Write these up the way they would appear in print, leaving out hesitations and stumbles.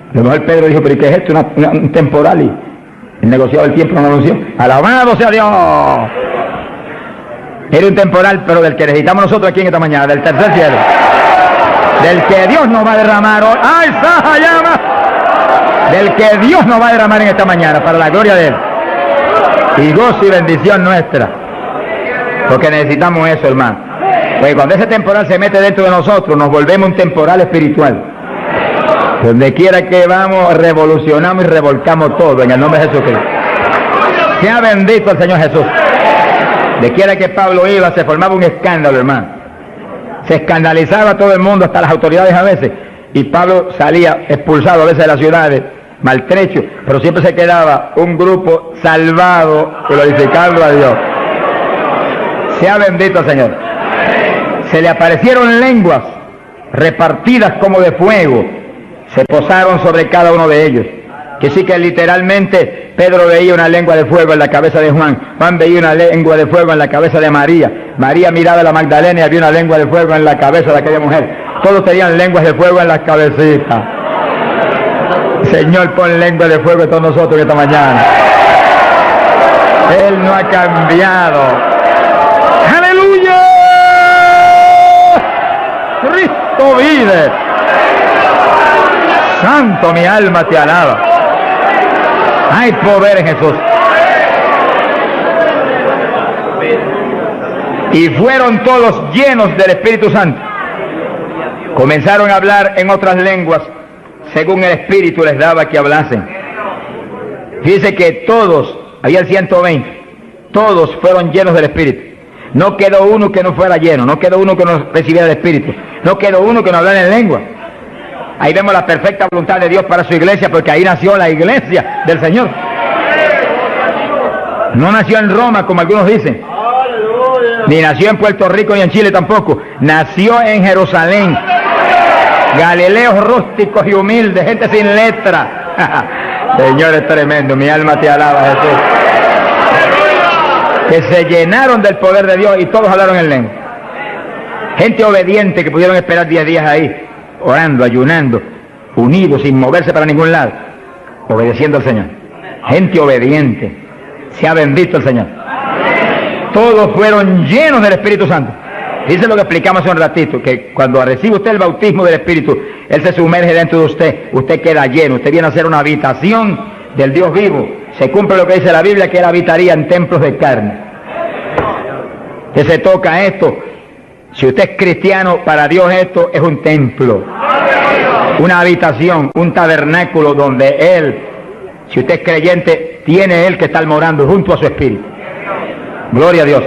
A lo mejor Pedro dijo, pero ¿y qué es esto? Un temporal, y el negociado del tiempo no anunció. ¡Alabado sea Dios! Era un temporal, pero del que necesitamos nosotros aquí en esta mañana, del tercer cielo. Del que Dios nos va a derramar hoy. ¡Ay, Saja, llama! Del que Dios nos va a derramar en esta mañana, para la gloria de Él. Y gozo y bendición nuestra. Porque necesitamos eso, hermano. Porque cuando ese temporal se mete dentro de nosotros, nos volvemos un temporal espiritual. Donde quiera que vamos, revolucionamos y revolcamos todo en el nombre de Jesucristo. Sea bendito el Señor Jesús. De quiera que Pablo iba, se formaba un escándalo, hermano. Se escandalizaba todo el mundo, hasta las autoridades a veces. Y Pablo salía expulsado a veces de las ciudades, maltrecho, pero siempre se quedaba un grupo salvado, glorificando a Dios. Sea bendito el Señor. Se le aparecieron lenguas repartidas como de fuego. Se posaron sobre cada uno de ellos. Que sí que literalmente Pedro veía una lengua de fuego en la cabeza de Juan. Juan veía una lengua de fuego en la cabeza de María. María miraba a la Magdalena y había una lengua de fuego en la cabeza de aquella mujer. Todos tenían lenguas de fuego en las cabecitas. Señor, pon lengua de fuego en todos nosotros esta mañana. Él no ha cambiado. ¡Aleluya! Cristo vive. Santo, mi alma te alaba. Hay poder en Jesús. Y fueron todos llenos del Espíritu Santo. Comenzaron a hablar en otras lenguas, según el Espíritu les daba que hablasen. Fíjense que todos, había 120, todos fueron llenos del Espíritu. No quedó uno que no fuera lleno, no quedó uno que no recibiera el Espíritu, no quedó uno que no hablara en lengua. Ahí vemos la perfecta voluntad de Dios para su iglesia, porque ahí nació la iglesia del Señor. No nació en Roma, como algunos dicen, ni nació en Puerto Rico ni en Chile tampoco. Nació en Jerusalén. Galileos rústicos y humildes, gente sin letra. Señor, es tremendo, mi alma te alaba, Jesús. Que se llenaron del poder de Dios y todos hablaron en lengua. Gente obediente que pudieron esperar 10 días ahí, orando, ayunando, unidos, sin moverse para ningún lado, obedeciendo al Señor. Gente obediente. Sea bendito el Señor. Todos fueron llenos del Espíritu Santo. Dice lo que explicamos hace un ratito, que cuando recibe usted el bautismo del Espíritu, Él se sumerge dentro de usted, usted queda lleno, usted viene a ser una habitación del Dios vivo. Se cumple lo que dice la Biblia, que Él habitaría en templos de carne. Que se toca esto. Si usted es cristiano, para Dios esto es un templo, una habitación, un tabernáculo donde Él, si usted es creyente, tiene Él que estar morando junto a su Espíritu. Gloria a Dios.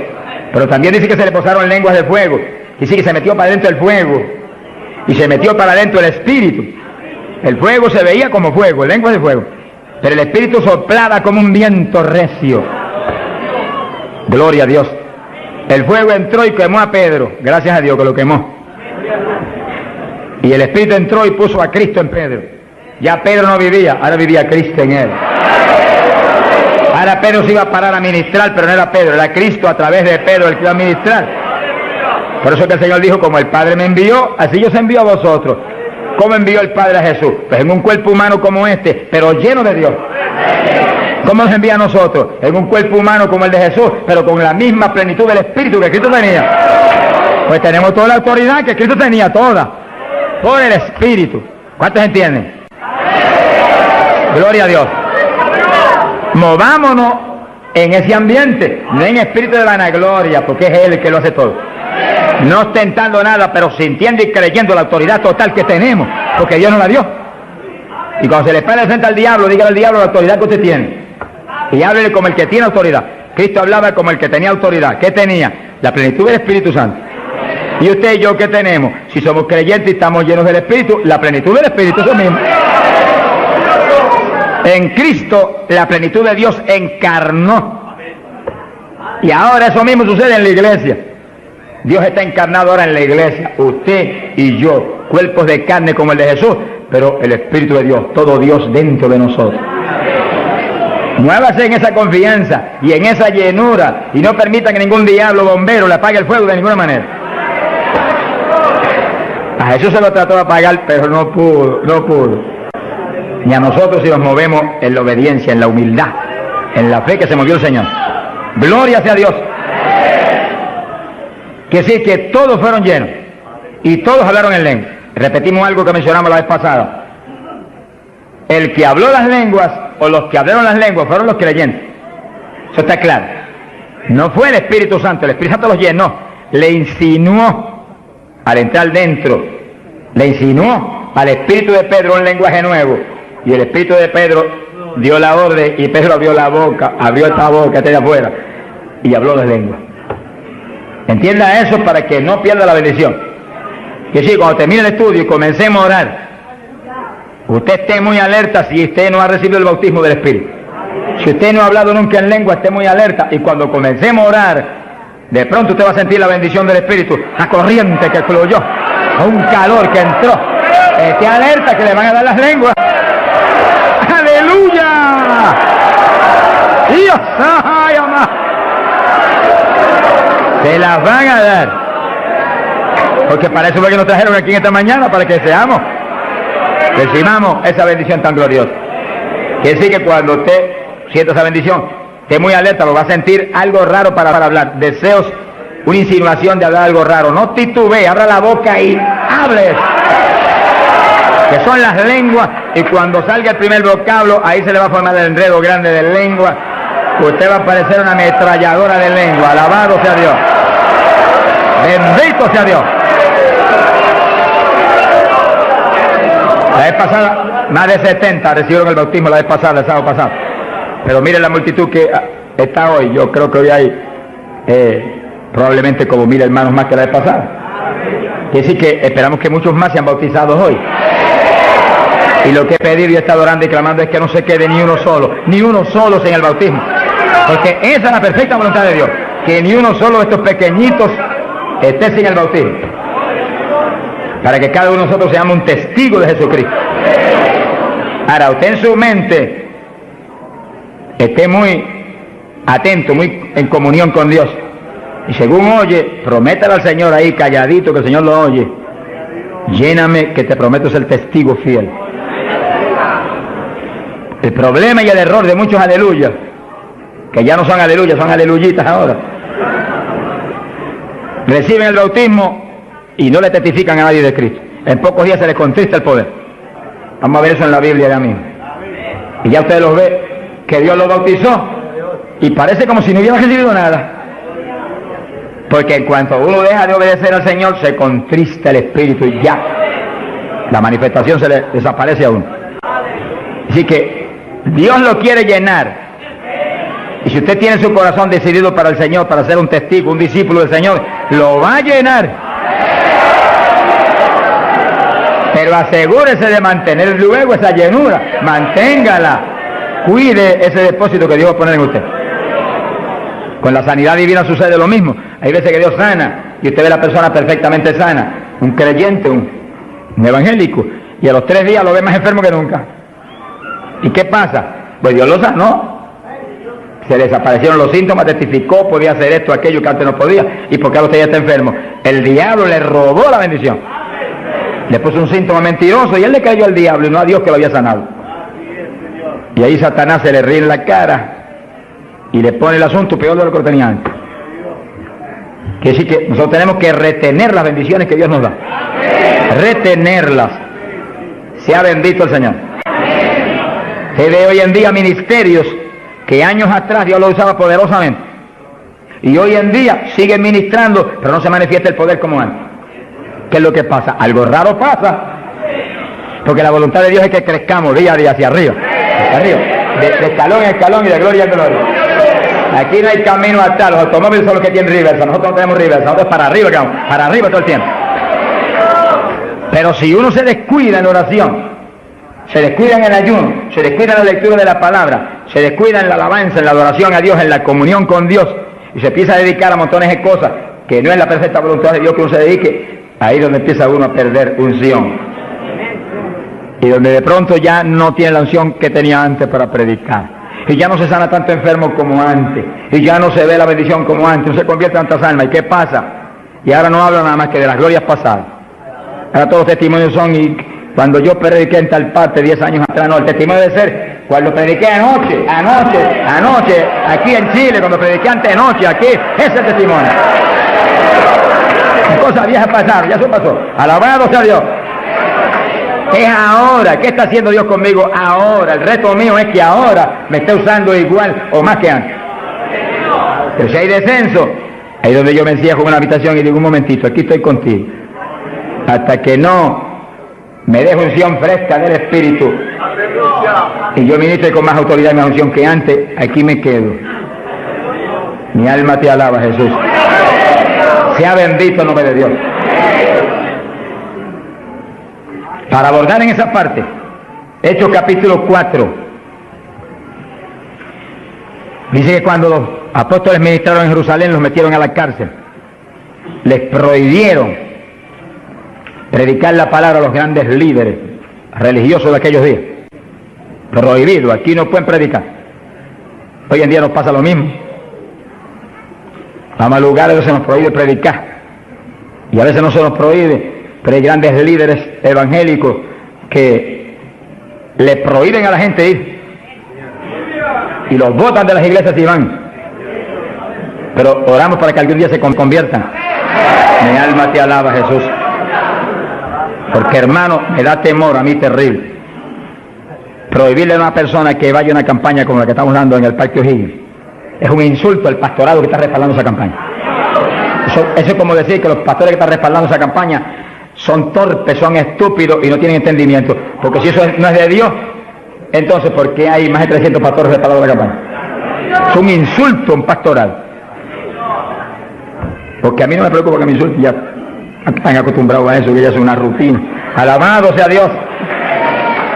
Pero también dice que se le posaron lenguas de fuego. Dice que se metió para adentro el fuego y se metió para adentro el Espíritu. El fuego se veía como fuego, lenguas de fuego, pero el Espíritu soplaba como un viento recio. Gloria a Dios. El fuego entró y quemó a Pedro. Gracias a Dios que lo quemó. Y el Espíritu entró y puso a Cristo en Pedro. Ya Pedro no vivía, ahora vivía Cristo en él. Ahora Pedro se iba a parar a ministrar, pero no era Pedro, era Cristo a través de Pedro el que iba a ministrar. Por eso que el Señor dijo, como el Padre me envió, así yo se envío a vosotros. ¿Cómo envió el Padre a Jesús? Pues en un cuerpo humano como este, pero lleno de Dios. ¿Cómo nos envía a nosotros? En un cuerpo humano como el de Jesús, pero con la misma plenitud del Espíritu que Cristo tenía. Pues tenemos toda la autoridad que Cristo tenía, toda, por el Espíritu. ¿Cuántos entienden? Gloria a Dios. Movámonos en ese ambiente, no en espíritu de vanagloria, porque es Él el que lo hace todo. No ostentando nada, pero sintiendo y creyendo la autoridad total que tenemos, porque Dios nos la dio. Y cuando se le pare frente al diablo, dígale al diablo la autoridad que usted tiene. Y háblele como el que tiene autoridad. Cristo hablaba como el que tenía autoridad. ¿Qué tenía? La plenitud del Espíritu Santo. Y usted y yo, ¿qué tenemos? Si somos creyentes y estamos llenos del Espíritu, la plenitud del Espíritu es lo mismo. En Cristo la plenitud de Dios encarnó. Y ahora eso mismo sucede en la iglesia. Dios está encarnado ahora en la iglesia. Usted y yo, cuerpos de carne como el de Jesús, pero el Espíritu de Dios, todo Dios dentro de nosotros. Muévase en esa confianza y en esa llenura y no permita que ningún diablo bombero le apague el fuego de ninguna manera. A Jesús se lo trató de apagar, pero no pudo. Ni a nosotros si nos movemos en la obediencia, en la humildad, en la fe que se movió el Señor. Gloria sea a Dios. Que sí, que todos fueron llenos y todos hablaron en lengua. Repetimos algo que mencionamos la vez pasada. El que habló las lenguas o los que hablaron las lenguas fueron los creyentes. Eso está claro. No fue el Espíritu Santo, el Espíritu Santo los llenó, le insinuó al entrar dentro, le insinuó al Espíritu de Pedro un lenguaje nuevo, y el Espíritu de Pedro dio la orden y Pedro abrió la boca, abrió esta boca, esta de afuera, y habló las lenguas. Entienda eso para que no pierda la bendición. Que sí, cuando termine el estudio y comencemos a orar, usted esté muy alerta si usted no ha recibido el bautismo del Espíritu. Si usted no ha hablado nunca en lengua, esté muy alerta, y cuando comencemos a orar, de pronto usted va a sentir la bendición del Espíritu, la corriente que fluyó, un calor que entró. Esté alerta que le van a dar las lenguas. ¡Aleluya! ¡Dios! ¡Ay, amá! Se las van a dar. Porque para eso es lo que nos trajeron aquí en esta mañana, para que seamos, recibamos esa bendición tan gloriosa. Quiere decir que cuando usted sienta esa bendición, esté muy alerta, lo va a sentir algo raro para hablar, deseos, una insinuación de hablar algo raro. No titubee, abra la boca y hable, que son las lenguas, y cuando salga el primer vocablo, ahí se le va a formar el enredo grande de lengua. Usted va a parecer una ametralladora de lengua. Alabado sea Dios, bendito sea Dios. La vez pasada, más de 70 recibieron el bautismo la vez pasada, el sábado pasado. Pero miren la multitud que está hoy. Yo creo que hoy hay probablemente como 1000 hermanos más que la vez pasada. Quiere decir que esperamos que muchos más sean bautizados hoy. Y lo que he pedido y he estado orando y clamando es que no se quede ni uno solo sin el bautismo. Porque esa es la perfecta voluntad de Dios, que ni uno solo de estos pequeñitos esté sin el bautismo. Para que cada uno de nosotros seamos un testigo de Jesucristo. Ahora, usted en su mente esté muy atento, muy en comunión con Dios. Y según oye, prométale al Señor ahí calladito, que el Señor lo oye. Lléname, que te prometo ser testigo fiel. El problema y el error de muchos aleluyas, que ya no son aleluyas, son aleluyitas ahora, reciben el bautismo y no le testifican a nadie de Cristo. En pocos días se les contrista el poder. Vamos a ver eso en la Biblia ya mismo. Y ya usted los ve, que Dios los bautizó, y parece como si no hubiera recibido nada. Porque en cuanto uno deja de obedecer al Señor, se contrista el Espíritu y ya la manifestación se le desaparece a uno. Así que Dios lo quiere llenar. Y si usted tiene su corazón decidido para el Señor, para ser un testigo, un discípulo del Señor, lo va a llenar. Pero asegúrese de mantener luego esa llenura, manténgala, cuide ese depósito que Dios va a poner en usted. Con la sanidad divina sucede lo mismo. Hay veces que Dios sana y usted ve a la persona perfectamente sana, un creyente, un evangélico, y a los 3 días lo ve más enfermo que nunca. ¿Y qué pasa? Pues Dios lo sanó. Se le desaparecieron los síntomas, testificó, podía hacer esto, aquello que antes no podía. ¿Y por qué ahora usted ya está enfermo? El diablo le robó la bendición. Le puso un síntoma mentiroso y él le cayó al diablo y no a Dios que lo había sanado. Y ahí Satanás se le ríe en la cara y le pone el asunto peor de lo que lo tenía antes. Quiere decir que nosotros tenemos que retener las bendiciones que Dios nos da. Retenerlas. Sea bendito el Señor. Se ve hoy en día ministerios que años atrás Dios lo usaba poderosamente. Y hoy en día siguen ministrando, pero no se manifiesta el poder como antes. ¿Qué es lo que pasa? Algo raro pasa. Porque la voluntad de Dios es que crezcamos día a día hacia arriba. Hacia arriba. De escalón en escalón y de gloria en gloria. Aquí no hay camino atrás. Los automóviles son los que tienen reversa. Nosotros no tenemos reversa. Nosotros para arriba, para arriba todo el tiempo. Pero si uno se descuida en la oración, se descuida en el ayuno, se descuida en la lectura de la palabra, se descuida en la alabanza, en la adoración a Dios, en la comunión con Dios, y se empieza a dedicar a montones de cosas que no es la perfecta voluntad de Dios que uno se dedique, ahí es donde empieza uno a perder unción. Y donde de pronto ya no tiene la unción que tenía antes para predicar. Y ya no se sana tanto enfermo como antes. Y ya no se ve la bendición como antes. No se convierte en tantas almas. ¿Y qué pasa? Y ahora no hablo nada más que de las glorias pasadas. Ahora todos los testimonios son, y cuando yo prediqué en tal parte 10 años atrás, no, el testimonio debe ser cuando prediqué anoche, aquí en Chile, cuando prediqué antenoche, aquí, ese es el testimonio. Cosas viejas pasaron, ya eso pasó. Alabado sea Dios. Es ahora. ¿Qué está haciendo Dios conmigo ahora? El reto mío es que ahora me esté usando igual o más que antes. Pero si hay descenso, ahí donde yo me encierro en una habitación y digo, un momentito, aquí estoy contigo. Hasta que no me dé unción fresca del Espíritu y yo ministre con más autoridad y más unción que antes, aquí me quedo. Mi alma te alaba, Jesús. Sea bendito el nombre de Dios. Para abordar en esa parte, Hechos capítulo 4, dice que cuando los apóstoles ministraron en Jerusalén, los metieron a la cárcel, les prohibieron predicar la palabra a los grandes líderes religiosos de aquellos días. Prohibido, aquí no pueden predicar. Hoy en día nos pasa lo mismo. Vamos a lugares donde se nos prohíbe predicar, y a veces no se nos prohíbe, pero hay grandes líderes evangélicos que le prohíben a la gente ir y los botan de las iglesias y van. Pero oramos para que algún día se conviertan. Mi alma te alaba, Jesús. Porque, hermano, me da temor a mí terrible prohibirle a una persona que vaya a una campaña como la que estamos dando en el Parque O'Higgins. Es un insulto al pastorado que está respaldando esa campaña. Eso es como decir que los pastores que están respaldando esa campaña son torpes, son estúpidos y no tienen entendimiento. Porque si eso no es de Dios, entonces ¿por qué hay más de 300 pastores respaldando la campaña? Es un insulto a un pastorado. Porque a mí no me preocupa que me insulten, ya están acostumbrados a eso, que ya es una rutina. Alabado sea Dios.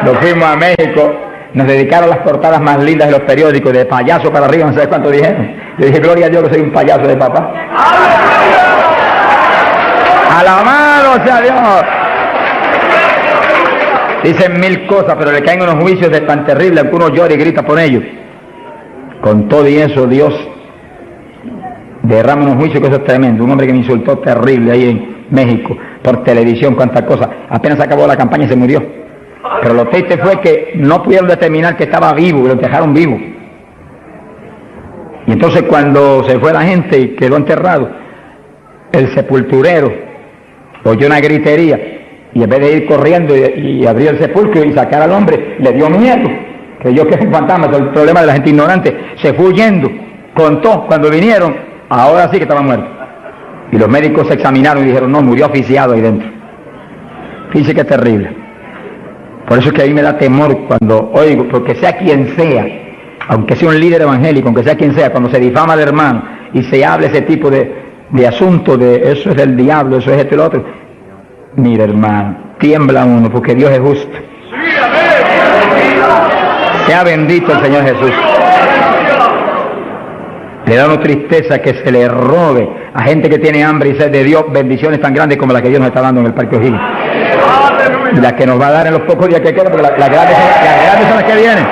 Nos fuimos a México, nos dedicaron las portadas más lindas de los periódicos, de payaso para arriba, no sé cuánto dijeron. Yo dije, gloria a Dios que soy un payaso de papá. Alabado sea Dios. Dicen mil cosas, pero le caen unos juicios de tan terribles que uno llora y grita por ellos. Con todo y eso, Dios derrama unos juicios que eso es tremendo. Un hombre que me insultó terrible ahí en México, por televisión, cuántas cosas. Apenas acabó la campaña y se murió. Pero lo triste fue que no pudieron determinar que estaba vivo, y lo dejaron vivo. Y entonces cuando se fue la gente y quedó enterrado, el sepulturero oyó una gritería y en vez de ir corriendo y abrir el sepulcro y sacar al hombre, le dio miedo. Creyó que es un fantasma. El problema de la gente ignorante, se fue huyendo. Contó cuando vinieron, ahora sí que estaba muerto. Y los médicos se examinaron y dijeron, no, murió asfixiado ahí dentro. Fíjese que es terrible. Por eso es que a mí me da temor cuando oigo, porque sea quien sea, aunque sea un líder evangélico, aunque sea quien sea, cuando se difama al hermano y se habla ese tipo de asunto, de eso es del diablo, eso es esto y lo otro, mira, hermano, tiembla uno, porque Dios es justo. Sea bendito el Señor Jesús. Le da una tristeza que se le robe a gente que tiene hambre y sed de Dios bendiciones tan grandes como las que Dios nos está dando en el Parque O'Higgins. Y las que nos va a dar en los pocos días que quedan, porque las grandes son las que vienen.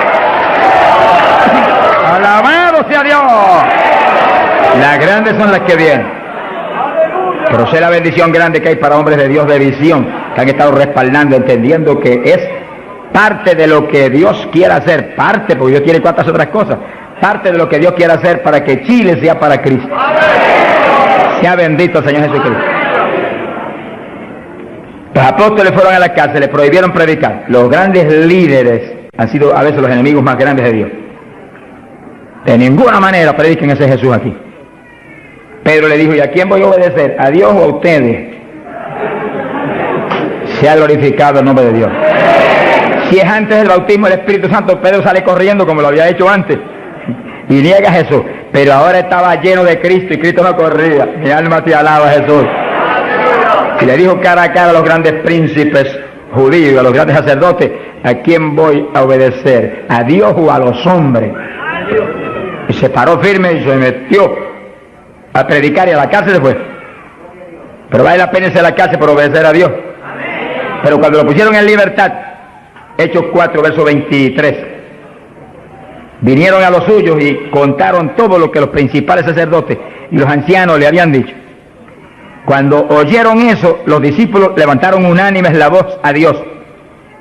Alabado sea Dios. Las grandes son las que vienen. Pero sé la bendición grande que hay para hombres de Dios de visión, que han estado respaldando, entendiendo que es parte de lo que Dios quiere hacer, parte, porque Dios quiere cuantas otras cosas, parte de lo que Dios quiere hacer para que Chile sea para Cristo. Sea bendito el Señor Jesucristo. Los apóstoles fueron a la cárcel, les prohibieron predicar. Los grandes líderes han sido a veces los enemigos más grandes de Dios. De ninguna manera prediquen ese Jesús aquí. Pedro le dijo, ¿y a quién voy a obedecer? ¿A Dios o a ustedes? Sea glorificado el nombre de Dios. Si es antes del bautismo del Espíritu Santo, Pedro sale corriendo como lo había hecho antes y niega a Jesús. Pero ahora estaba lleno de Cristo y Cristo no corría. Mi alma te alaba, Jesús. Y le dijo cara a cara a los grandes príncipes judíos, a los grandes sacerdotes, ¿a quién voy a obedecer? ¿A Dios o a los hombres? Y se paró firme y se metió a predicar y a la cárcel se fue. Pero vale la pena irse a la cárcel por obedecer a Dios. Pero cuando lo pusieron en libertad, Hechos 4, verso 23, vinieron a los suyos y contaron todo lo que los principales sacerdotes y los ancianos le habían dicho. Cuando oyeron eso, los discípulos levantaron unánimes la voz a Dios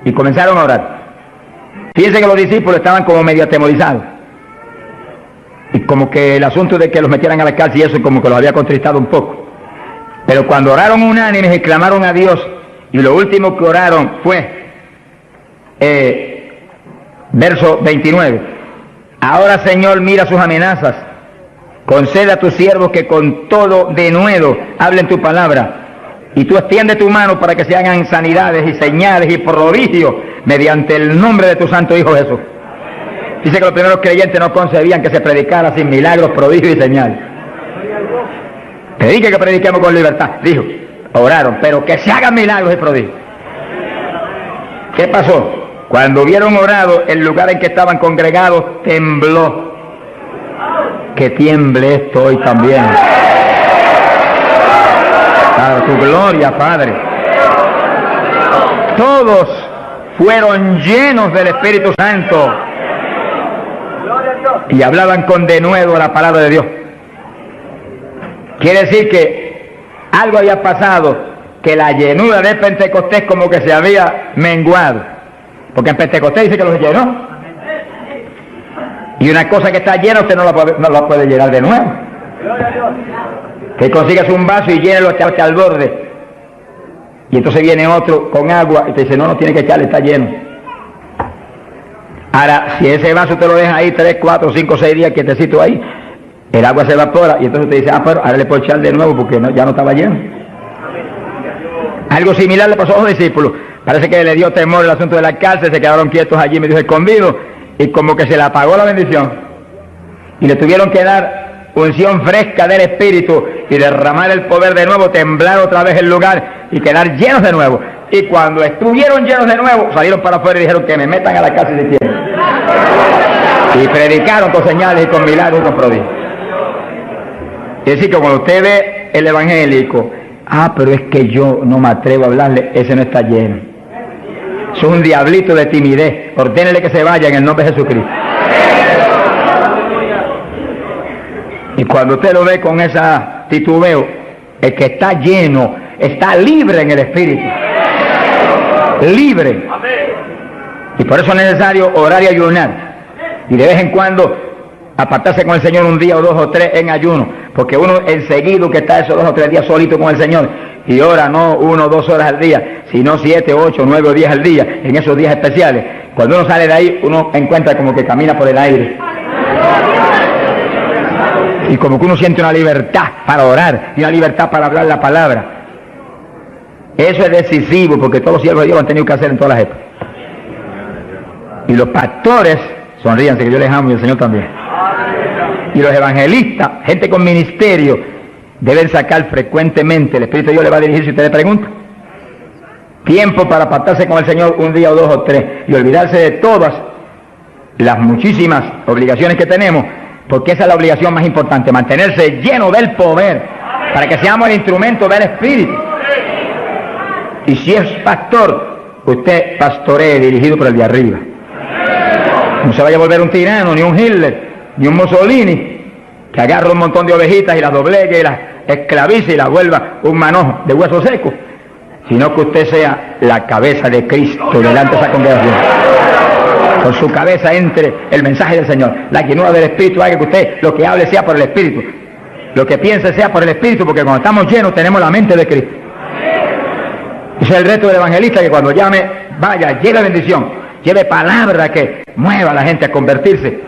y comenzaron a orar. Fíjense que los discípulos estaban como medio atemorizados. Y como que el asunto de que los metieran a la cárcel y eso como que los había contristado un poco. Pero cuando oraron unánimes y clamaron a Dios, y lo último que oraron fue, verso 29, ahora Señor mira sus amenazas, concede a tus siervos que con todo denuedo hablen tu palabra, y tú extiende tu mano para que se hagan sanidades y señales y prodigios mediante el nombre de tu santo Hijo Jesús. Dice que los primeros creyentes no concebían que se predicara sin milagros, prodigios y señales. Predique que prediquemos con libertad, dijo. Oraron, pero que se hagan milagros y prodigios. ¿Qué pasó? Cuando hubieron orado, el lugar en que estaban congregados tembló. Que tiemble esto hoy también. Para tu gloria, Padre. Todos fueron llenos del Espíritu Santo y hablaban con denuedo la palabra de Dios. Quiere decir que algo había pasado, que la llenura de Pentecostés como que se había menguado, porque en Pentecostés dice que los llenó, y una cosa que está llena usted no la puede llenar de nuevo. Que consigas un vaso y llénelo hasta al borde, y entonces viene otro con agua y te dice no tiene que echarle, está lleno. Ahora, si ese vaso te lo deja ahí 3, 4, 5, 6 días quietecito ahí, el agua se evapora y entonces te dice, pero ahora le puedo echar de nuevo porque ya no estaba lleno. Algo similar le pasó a los discípulos. Parece que le dio temor el asunto de la cárcel, se quedaron quietos allí medio escondidos y como que se le apagó la bendición. Y le tuvieron que dar unción fresca del Espíritu y derramar el poder de nuevo, temblar otra vez el lugar y quedar llenos de nuevo. Y cuando estuvieron llenos de nuevo, salieron para afuera y dijeron que me metan a la cárcel si quieren. Y predicaron con señales y con milagros y con prodigios. Es decir, que cuando usted ve el evangélico, pero es que yo no me atrevo a hablarle, ese no está lleno. Es un diablito de timidez. Ordénele que se vaya en el nombre de Jesucristo. Y cuando usted lo ve con esa titubeo, el que está lleno, está libre en el Espíritu. Libre. Y por eso es necesario orar y ayunar. Y de vez en cuando apartarse con el Señor un día o 2 o 3 en ayuno, porque uno enseguida que está esos 2 o 3 días solito con el Señor y ora no 1 o 2 horas al día, sino 7, 8, 9 o 10 al día, en esos días especiales. Cuando uno sale de ahí, uno encuentra como que camina por el aire y como que uno siente una libertad para orar y una libertad para hablar la palabra. Eso es decisivo, porque todos los siervos de Dios lo han tenido que hacer en todas las épocas. Y los pastores, sonríanse que yo les amo y el Señor también, y los evangelistas, gente con ministerio, deben sacar frecuentemente, el Espíritu de Dios le va a dirigir si usted le pregunta, tiempo para apartarse con el Señor un día o 2 o 3 y olvidarse de todas las muchísimas obligaciones que tenemos, porque esa es la obligación más importante, mantenerse lleno del poder para que seamos el instrumento del Espíritu. Y si es pastor, usted pastoree dirigido por el de arriba. No se vaya a volver un tirano, ni un Hitler, ni un Mussolini, que agarra un montón de ovejitas y las doblegue y las esclavice y las vuelva un manojo de hueso seco, sino que usted sea la cabeza de Cristo delante de esa congregación. Con su cabeza entre el mensaje del Señor. La llenura del Espíritu haga que usted lo que hable sea por el Espíritu, lo que piense sea por el Espíritu, porque cuando estamos llenos tenemos la mente de Cristo. Ese es el reto del evangelista, que cuando llame, vaya, lleve bendición, lleve palabra que mueva a la gente a convertirse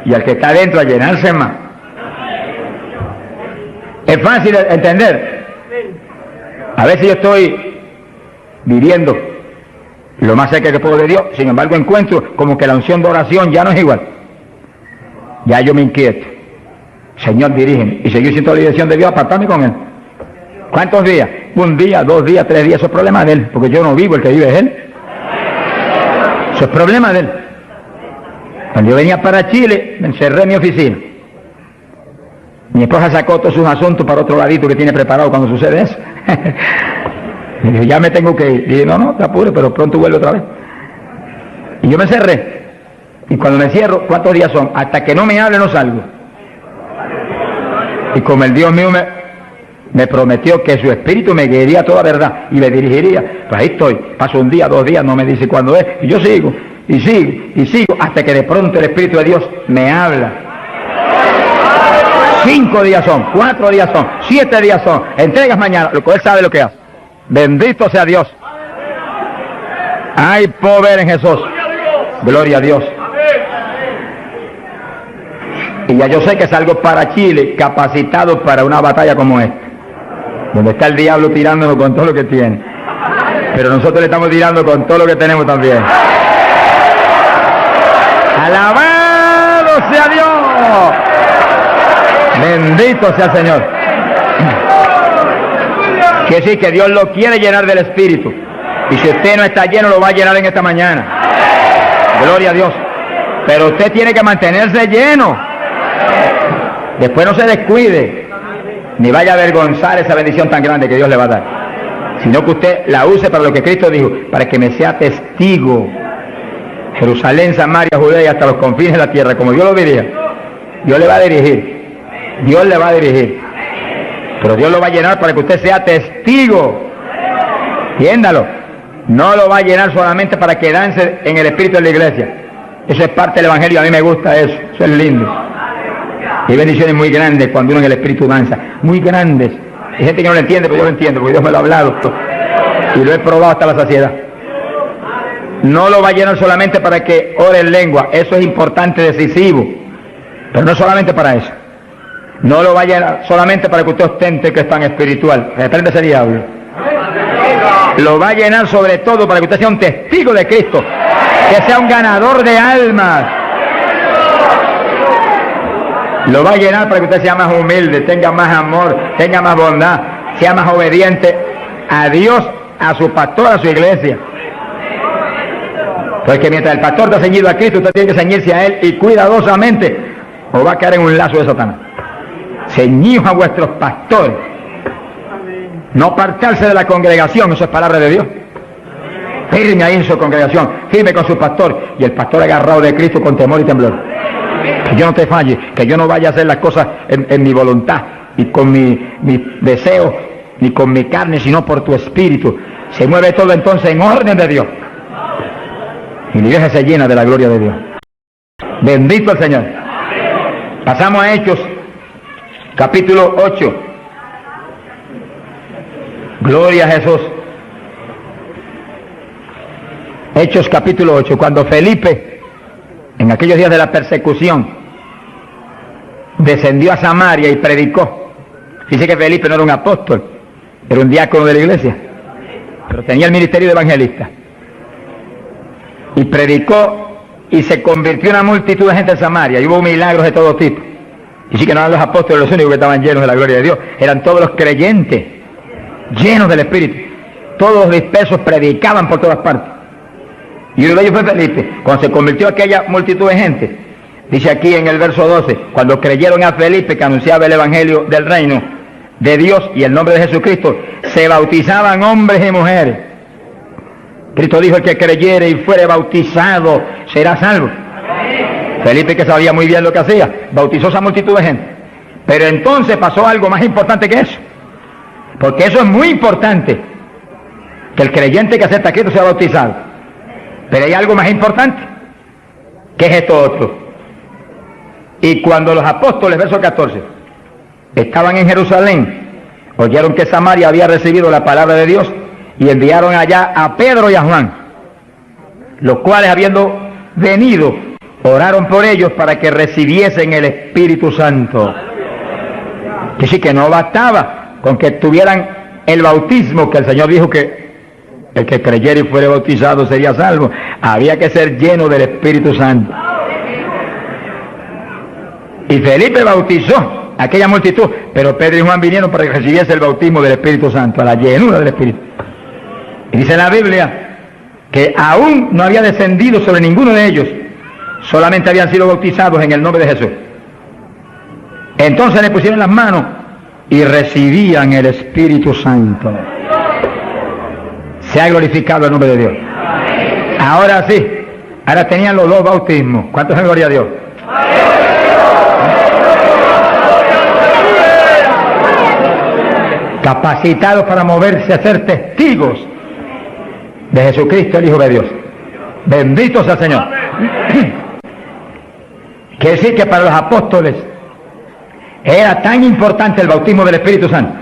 y al que está adentro a llenarse más. Es fácil de entender. A veces yo estoy viviendo lo más cerca que puedo de Dios, sin embargo encuentro como que la unción de oración ya no es igual. Ya yo me inquieto. Señor, dirígeme. Y seguir siendo la dirección de Dios, apartarme con Él. ¿Cuántos días? 1 día, 2 días, 3 días, eso es problema de Él, porque yo no vivo, el que vive es Él. Eso es problema de Él. Cuando yo venía para Chile, me encerré en mi oficina. Mi esposa sacó todos sus asuntos para otro ladito que tiene preparado cuando sucede eso. Y dije, ya me tengo que ir. Y dije, no, te apures, pero pronto vuelve otra vez. Y yo me cerré. Y cuando me cierro, ¿cuántos días son? Hasta que no me hable no salgo. Y como el Dios mío Me prometió que su espíritu me guiaría a toda verdad y me dirigiría. Pues ahí estoy. Paso un día, 2 días, no me dice cuándo es. Y yo sigo, y sigo, y sigo, hasta que de pronto el Espíritu de Dios me habla. 5 días son, 4 días son, 7 días son. Entregas mañana, lo que él sabe lo que hace. Bendito sea Dios. Hay poder en Jesús. Gloria a Dios. Y ya yo sé que salgo para Chile capacitado para una batalla como esta, donde está el diablo tirándonos con todo lo que tiene, pero nosotros le estamos tirando con todo lo que tenemos también. ¡Alabado sea Dios! Bendito sea el Señor. Que sí, que Dios lo quiere llenar del Espíritu, y si usted no está lleno, lo va a llenar en esta mañana. Gloria a Dios. Pero usted tiene que mantenerse lleno. Después no se descuide, ni vaya a avergonzar esa bendición tan grande que Dios le va a dar, sino que usted la use para lo que Cristo dijo, para que me sea testigo. Jerusalén, Samaria, Judea y hasta los confines de la tierra, como Dios lo diría. Dios le va a dirigir, Dios le va a dirigir, pero Dios lo va a llenar para que usted sea testigo. Entiéndalo, no lo va a llenar solamente para quedarse en el espíritu de la iglesia. Eso es parte del evangelio, a mí me gusta eso es lindo. Hay bendiciones muy grandes cuando uno en el espíritu danza, muy grandes. Hay gente que no lo entiende, pero yo lo entiendo, porque Dios me lo ha hablado y lo he probado hasta la saciedad. No lo va a llenar solamente para que ore en lengua, eso es importante, decisivo, pero no solamente para eso. No lo va a llenar solamente para que usted ostente que es tan espiritual, reprende ese diablo. Lo va a llenar sobre todo para que usted sea un testigo de Cristo, que sea un ganador de almas. Lo va a llenar para que usted sea más humilde, tenga más amor, tenga más bondad, sea más obediente a Dios, a su pastor, a su iglesia. Porque mientras el pastor está ceñido a Cristo, usted tiene que ceñirse a Él y cuidadosamente, o va a caer en un lazo de Satanás. Ceñidos a vuestros pastores. No apartarse de la congregación, eso es palabra de Dios. Firme ahí en su congregación, firme con su pastor, y el pastor agarrado de Cristo con temor y temblor. Que yo no te falle, que yo no vaya a hacer las cosas en mi voluntad y con mi deseo, ni con mi carne, sino por tu espíritu. Se mueve todo entonces en orden de Dios. Y la iglesia se llena de la gloria de Dios. Bendito el Señor. Pasamos a Hechos, capítulo 8. Gloria a Jesús. Hechos capítulo 8, cuando Felipe, en aquellos días de la persecución, descendió a Samaria y predicó. Dice que Felipe no era un apóstol, era un diácono de la iglesia, pero tenía el ministerio de evangelista. Y predicó y se convirtió una multitud de gente en Samaria, y hubo milagros de todo tipo. Y sí que no eran los apóstoles los únicos que estaban llenos de la gloria de Dios, eran todos los creyentes, llenos del Espíritu. Todos los dispersos predicaban por todas partes. Y uno de ellos fue Felipe. Cuando se convirtió aquella multitud de gente, dice aquí en el verso 12, cuando creyeron a Felipe que anunciaba el evangelio del reino de Dios y el nombre de Jesucristo, se bautizaban hombres y mujeres. Cristo dijo: el que creyere y fuere bautizado será salvo. Felipe, que sabía muy bien lo que hacía, bautizó a esa multitud de gente. Pero entonces pasó algo más importante que eso, porque eso es muy importante, que el creyente que acepta a Cristo sea bautizado. Pero hay algo más importante, que es esto otro. Y cuando los apóstoles, verso 14, estaban en Jerusalén, oyeron que Samaria había recibido la palabra de Dios, y enviaron allá a Pedro y a Juan, los cuales, habiendo venido, oraron por ellos para que recibiesen el Espíritu Santo. Que sí, que no bastaba con que tuvieran el bautismo, que el Señor dijo que el que creyera y fuere bautizado sería salvo. Había que ser lleno del Espíritu Santo. Y Felipe bautizó a aquella multitud, pero Pedro y Juan vinieron para que recibiese el bautismo del Espíritu Santo, a la llenura del Espíritu. Y dice la Biblia que aún no había descendido sobre ninguno de ellos, solamente habían sido bautizados en el nombre de Jesús. Entonces le pusieron las manos y recibían el Espíritu Santo. Se ha glorificado el nombre de Dios. Ahora sí, ahora tenían los dos bautismos. ¿Cuántos en gloria a Dios? capacitados para moverse a ser testigos de Jesucristo, el Hijo de Dios. Bendito sea el Señor. Quiere decir que para los apóstoles era tan importante el bautismo del Espíritu Santo,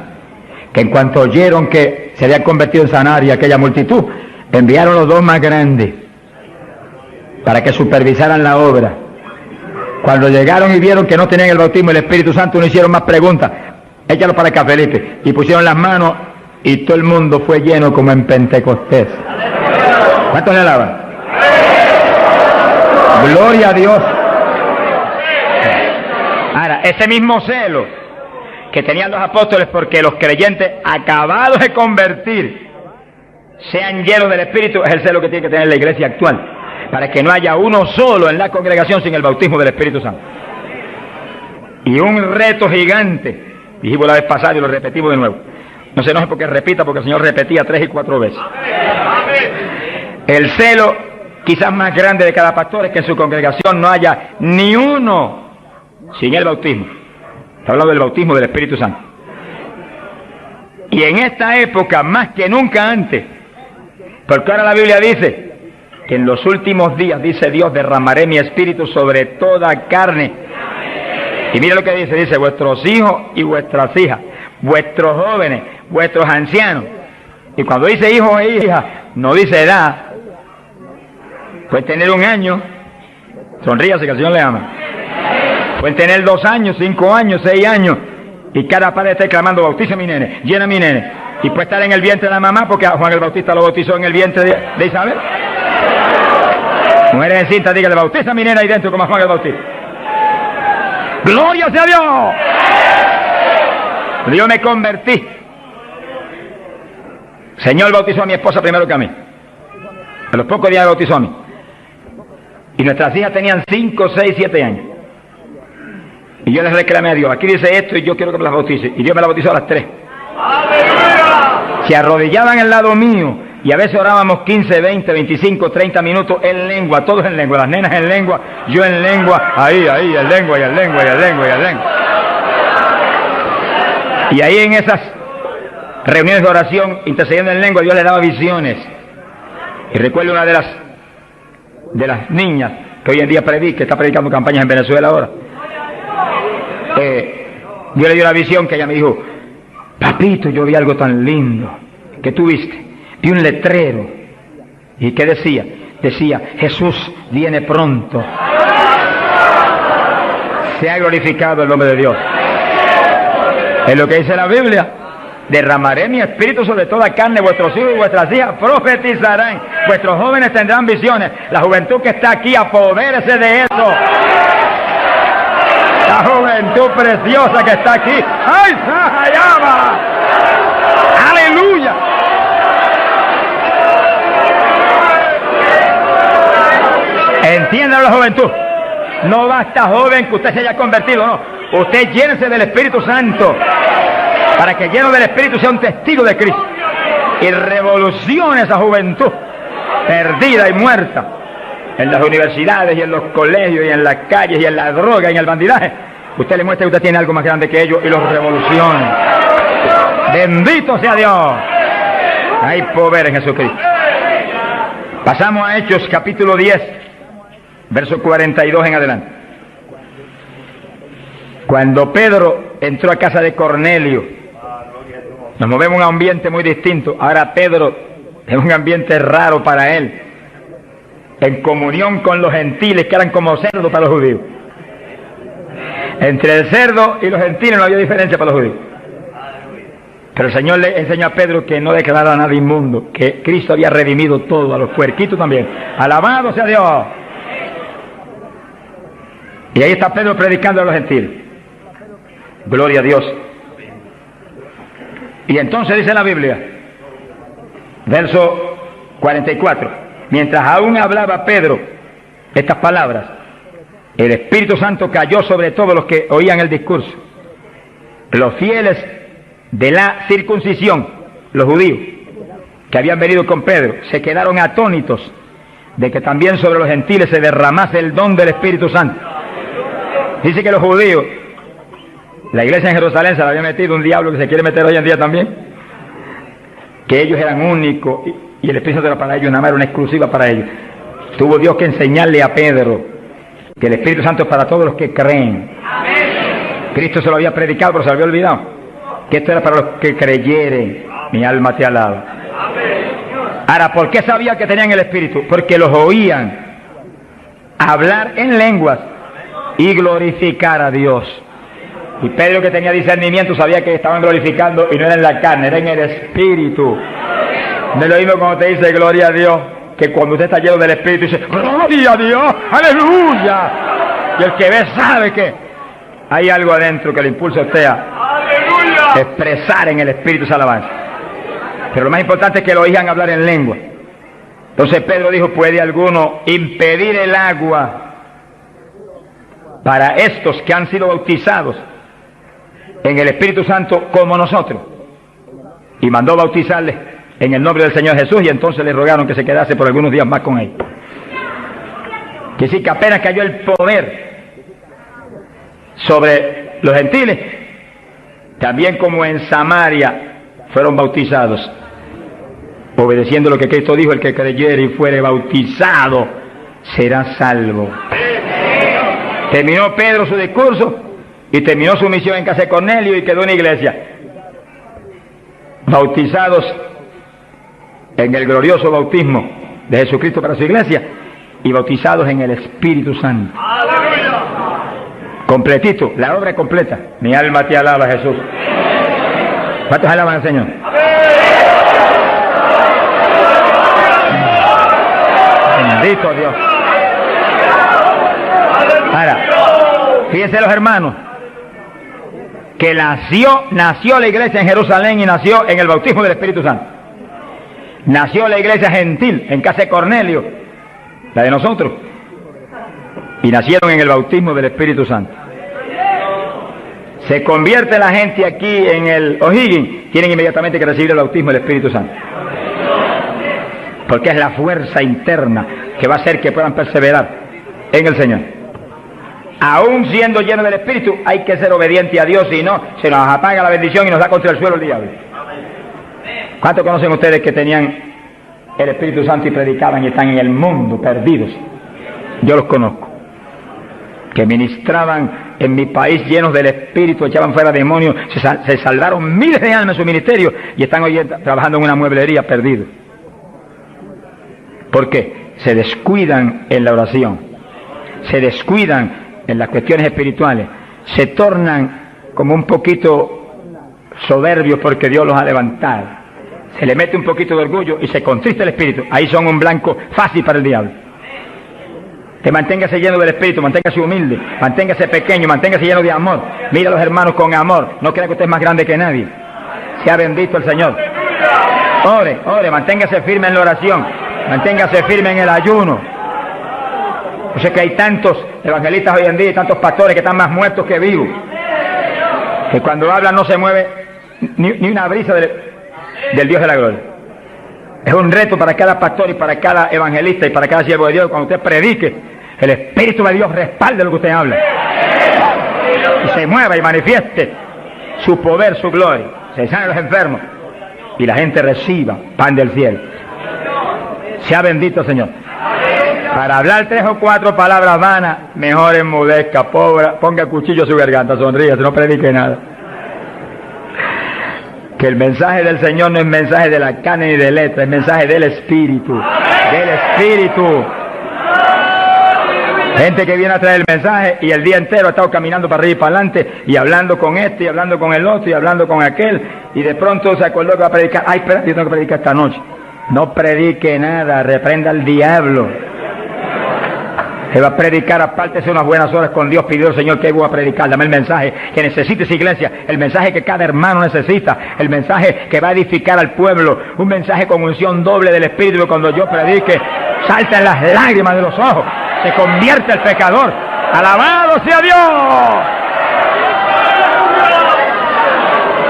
que en cuanto oyeron que se había convertido en Samaria aquella multitud, enviaron los dos más grandes para que supervisaran la obra. Cuando llegaron y vieron que no tenían el bautismo del Espíritu Santo, no hicieron más preguntas. Échalo para acá, Felipe. Y pusieron las manos y todo el mundo fue lleno como en Pentecostés. ¿Cuántos le alaban? Gloria a Dios. Ahora, ese mismo celo que tenían los apóstoles porque los creyentes acabados de convertir sean llenos del Espíritu, es el celo que tiene que tener la iglesia actual, para que no haya uno solo en la congregación sin el bautismo del Espíritu Santo. Y un reto gigante, dijimos la vez pasada y lo repetimos de nuevo. No se enoje porque repita, porque el Señor repetía 3 y 4 veces. El celo quizás más grande de cada pastor es que en su congregación no haya ni uno sin el bautismo. Está hablando del bautismo del Espíritu Santo. Y en esta época, más que nunca antes, porque ahora la Biblia dice que en los últimos días, dice Dios, derramaré mi espíritu sobre toda carne. Y mira lo que dice, vuestros hijos y vuestras hijas, vuestros jóvenes, vuestros ancianos. Y cuando dice hijos e hijas, no dice edad. Pueden tener 1 año, sonríase que el Señor le ama. Pueden tener 2 años, 5 años, 6 años, y cada padre está clamando, bautiza a mi nene, llena a mi nene. Y puede estar en el vientre de la mamá, porque a Juan el Bautista lo bautizó en el vientre de Isabel. Mujeres en cinta, dígale, bautiza a mi nena ahí dentro como a Juan el Bautista. ¡Gloria sea a Dios! Yo me convertí. El Señor bautizó a mi esposa primero que a mí. A los pocos días me bautizó a mí. Y nuestras hijas tenían 5, 6, 7 años. Y yo les reclamé a Dios, aquí dice esto y yo quiero que me las bautice. Y Dios me las bautizó a las 3. Se arrodillaban al lado mío y a veces orábamos 15, 20, 25, 30 minutos en lengua, todos en lengua, las nenas en lengua, yo en lengua, ahí, en lengua, y en lengua, y en lengua, y en lengua. Y ahí en esas reuniones de oración, intercediendo en lengua, Dios les daba visiones. Y recuerdo una de las niñas que hoy en día está predicando campañas en Venezuela ahora. Dios le dio la visión que ella me dijo, papito, yo vi algo tan lindo. ¿Qué tú viste? Vi un letrero. ¿Y qué decía? Decía, Jesús viene pronto. Se ha glorificado el nombre de Dios. Es lo que dice la Biblia. Derramaré mi espíritu sobre toda carne, vuestros hijos y vuestras hijas profetizarán, vuestros jóvenes tendrán visiones. La juventud que está aquí, apodérese de eso. La juventud preciosa que está aquí. ¡Ay, Sahayama! ¡Aleluya! Entiendan la juventud. No basta, joven, que usted se haya convertido, no. Usted llénese del Espíritu Santo, para que lleno del Espíritu sea un testigo de Cristo y revolucione esa juventud perdida y muerta en las universidades y en los colegios y en las calles y en la droga y en el bandidaje. Usted le muestra que usted tiene algo más grande que ellos y los revolucione. Bendito sea Dios. Hay poder en Jesucristo. Pasamos a Hechos capítulo 10, verso 42 en adelante. Cuando Pedro entró a casa de Cornelio, nos movemos en un ambiente muy distinto. Ahora Pedro es un ambiente raro para él, en comunión con los gentiles que eran como cerdos para los judíos. Entre el cerdo y los gentiles no había diferencia para los judíos. Pero el Señor le enseñó a Pedro que no declarara nada inmundo, que Cristo había redimido todo, a los puerquitos también. Alabado sea Dios. Y ahí está Pedro predicando a los gentiles. Gloria a Dios. Y entonces dice la Biblia, verso 44, mientras aún hablaba Pedro estas palabras, el Espíritu Santo cayó sobre todos los que oían el discurso. Los fieles de la circuncisión, los judíos, que habían venido con Pedro, se quedaron atónitos de que también sobre los gentiles se derramase el don del Espíritu Santo. Dice que los judíos La iglesia en Jerusalén se la había metido un diablo que se quiere meter hoy en día también, que ellos eran únicos y el Espíritu Santo era para ellos, nada más era una exclusiva para ellos. Tuvo Dios que enseñarle a Pedro que el Espíritu Santo es para todos los que creen. Cristo se lo había predicado, pero se lo había olvidado, que esto era para los que creyeren. Mi alma te alaba. Ahora, ¿por qué sabía que tenían el Espíritu? Porque los oían hablar en lenguas y glorificar a Dios. Y Pedro, que tenía discernimiento, sabía que estaban glorificando y no era en la carne, era en el Espíritu. No es lo mismo cuando te dice gloria a Dios, que cuando usted está lleno del Espíritu dice gloria a Dios, aleluya. Y el que ve sabe que hay algo adentro que le impulsa a usted a expresar en el Espíritu esa alabanza. Pero lo más importante es que lo oigan hablar en lengua. Entonces Pedro dijo, ¿puede alguno impedir el agua para estos que han sido bautizados en el Espíritu Santo como nosotros? Y mandó bautizarles en el nombre del Señor Jesús, y entonces le rogaron que se quedase por algunos días más con él. Que sí, que apenas cayó el poder sobre los gentiles, también como en Samaria fueron bautizados, obedeciendo lo que Cristo dijo: el que creyere y fuere bautizado será salvo. Terminó Pedro su discurso y terminó su misión en casa de Cornelio y quedó una iglesia, bautizados en el glorioso bautismo de Jesucristo para su iglesia y bautizados en el Espíritu Santo. Completito, la obra completa. Mi alma te alaba, Jesús. ¿Cuántos alaban al Señor? Bendito Dios. Ahora, fíjense los hermanos, que nació la iglesia en Jerusalén y nació en el bautismo del Espíritu Santo. Nació la iglesia gentil en casa de Cornelio, la de nosotros, y nacieron en el bautismo del Espíritu Santo. Se convierte la gente aquí en el O'Higgins, tienen inmediatamente que recibir el bautismo del Espíritu Santo, porque es la fuerza interna que va a hacer que puedan perseverar en el Señor. Aún siendo lleno del Espíritu, hay que ser obediente a Dios, si no, se nos apaga la bendición y nos da contra el suelo el diablo. ¿Cuántos conocen ustedes que tenían el Espíritu Santo y predicaban y están en el mundo perdidos? Yo los conozco, que ministraban en mi país llenos del Espíritu, echaban fuera demonios, se salvaron miles de almas en su ministerio y están hoy trabajando en una mueblería perdidos. ¿Por qué? Se descuidan en la oración, se descuidan en las cuestiones espirituales, se tornan como un poquito soberbios porque Dios los ha levantado, se le mete un poquito de orgullo y se contrista el espíritu. Ahí son un blanco fácil para el diablo. Que manténgase lleno del Espíritu, manténgase humilde, manténgase pequeño, manténgase lleno de amor. Mira a los hermanos con amor, no crea que usted es más grande que nadie. Sea bendito el Señor. Ore, manténgase firme en la oración, manténgase firme en el ayuno. Yo sé que hay tantos evangelistas hoy en día y tantos pastores que están más muertos que vivos, que cuando hablan no se mueve ni una brisa del Dios de la gloria. Es un reto para cada pastor y para cada evangelista y para cada siervo de Dios, cuando usted predique, el Espíritu de Dios respalde lo que usted habla y se mueva y manifieste su poder, su gloria, se sane a los enfermos y la gente reciba pan del cielo. Sea bendito, Señor. Para hablar 3 o 4 palabras vanas, mejor enmudezca, ponga el cuchillo a su garganta, sonríe, no predique nada. Que el mensaje del Señor no es mensaje de la carne ni de letra, es mensaje del Espíritu. Del Espíritu. Gente que viene a traer el mensaje y el día entero ha estado caminando para arriba y para adelante y hablando con este y hablando con el otro y hablando con aquel, y de pronto se acordó que va a predicar. Ay, espera, yo tengo que predicar esta noche. No predique nada, reprenda al diablo. Se va a predicar, apártese unas buenas horas con Dios, pidió al Señor que voy a predicar, dame el mensaje que necesita esa iglesia, el mensaje que cada hermano necesita, el mensaje que va a edificar al pueblo, un mensaje con unción doble del Espíritu, que cuando yo predique, salten las lágrimas de los ojos, se convierte el pecador. ¡Alabado sea Dios!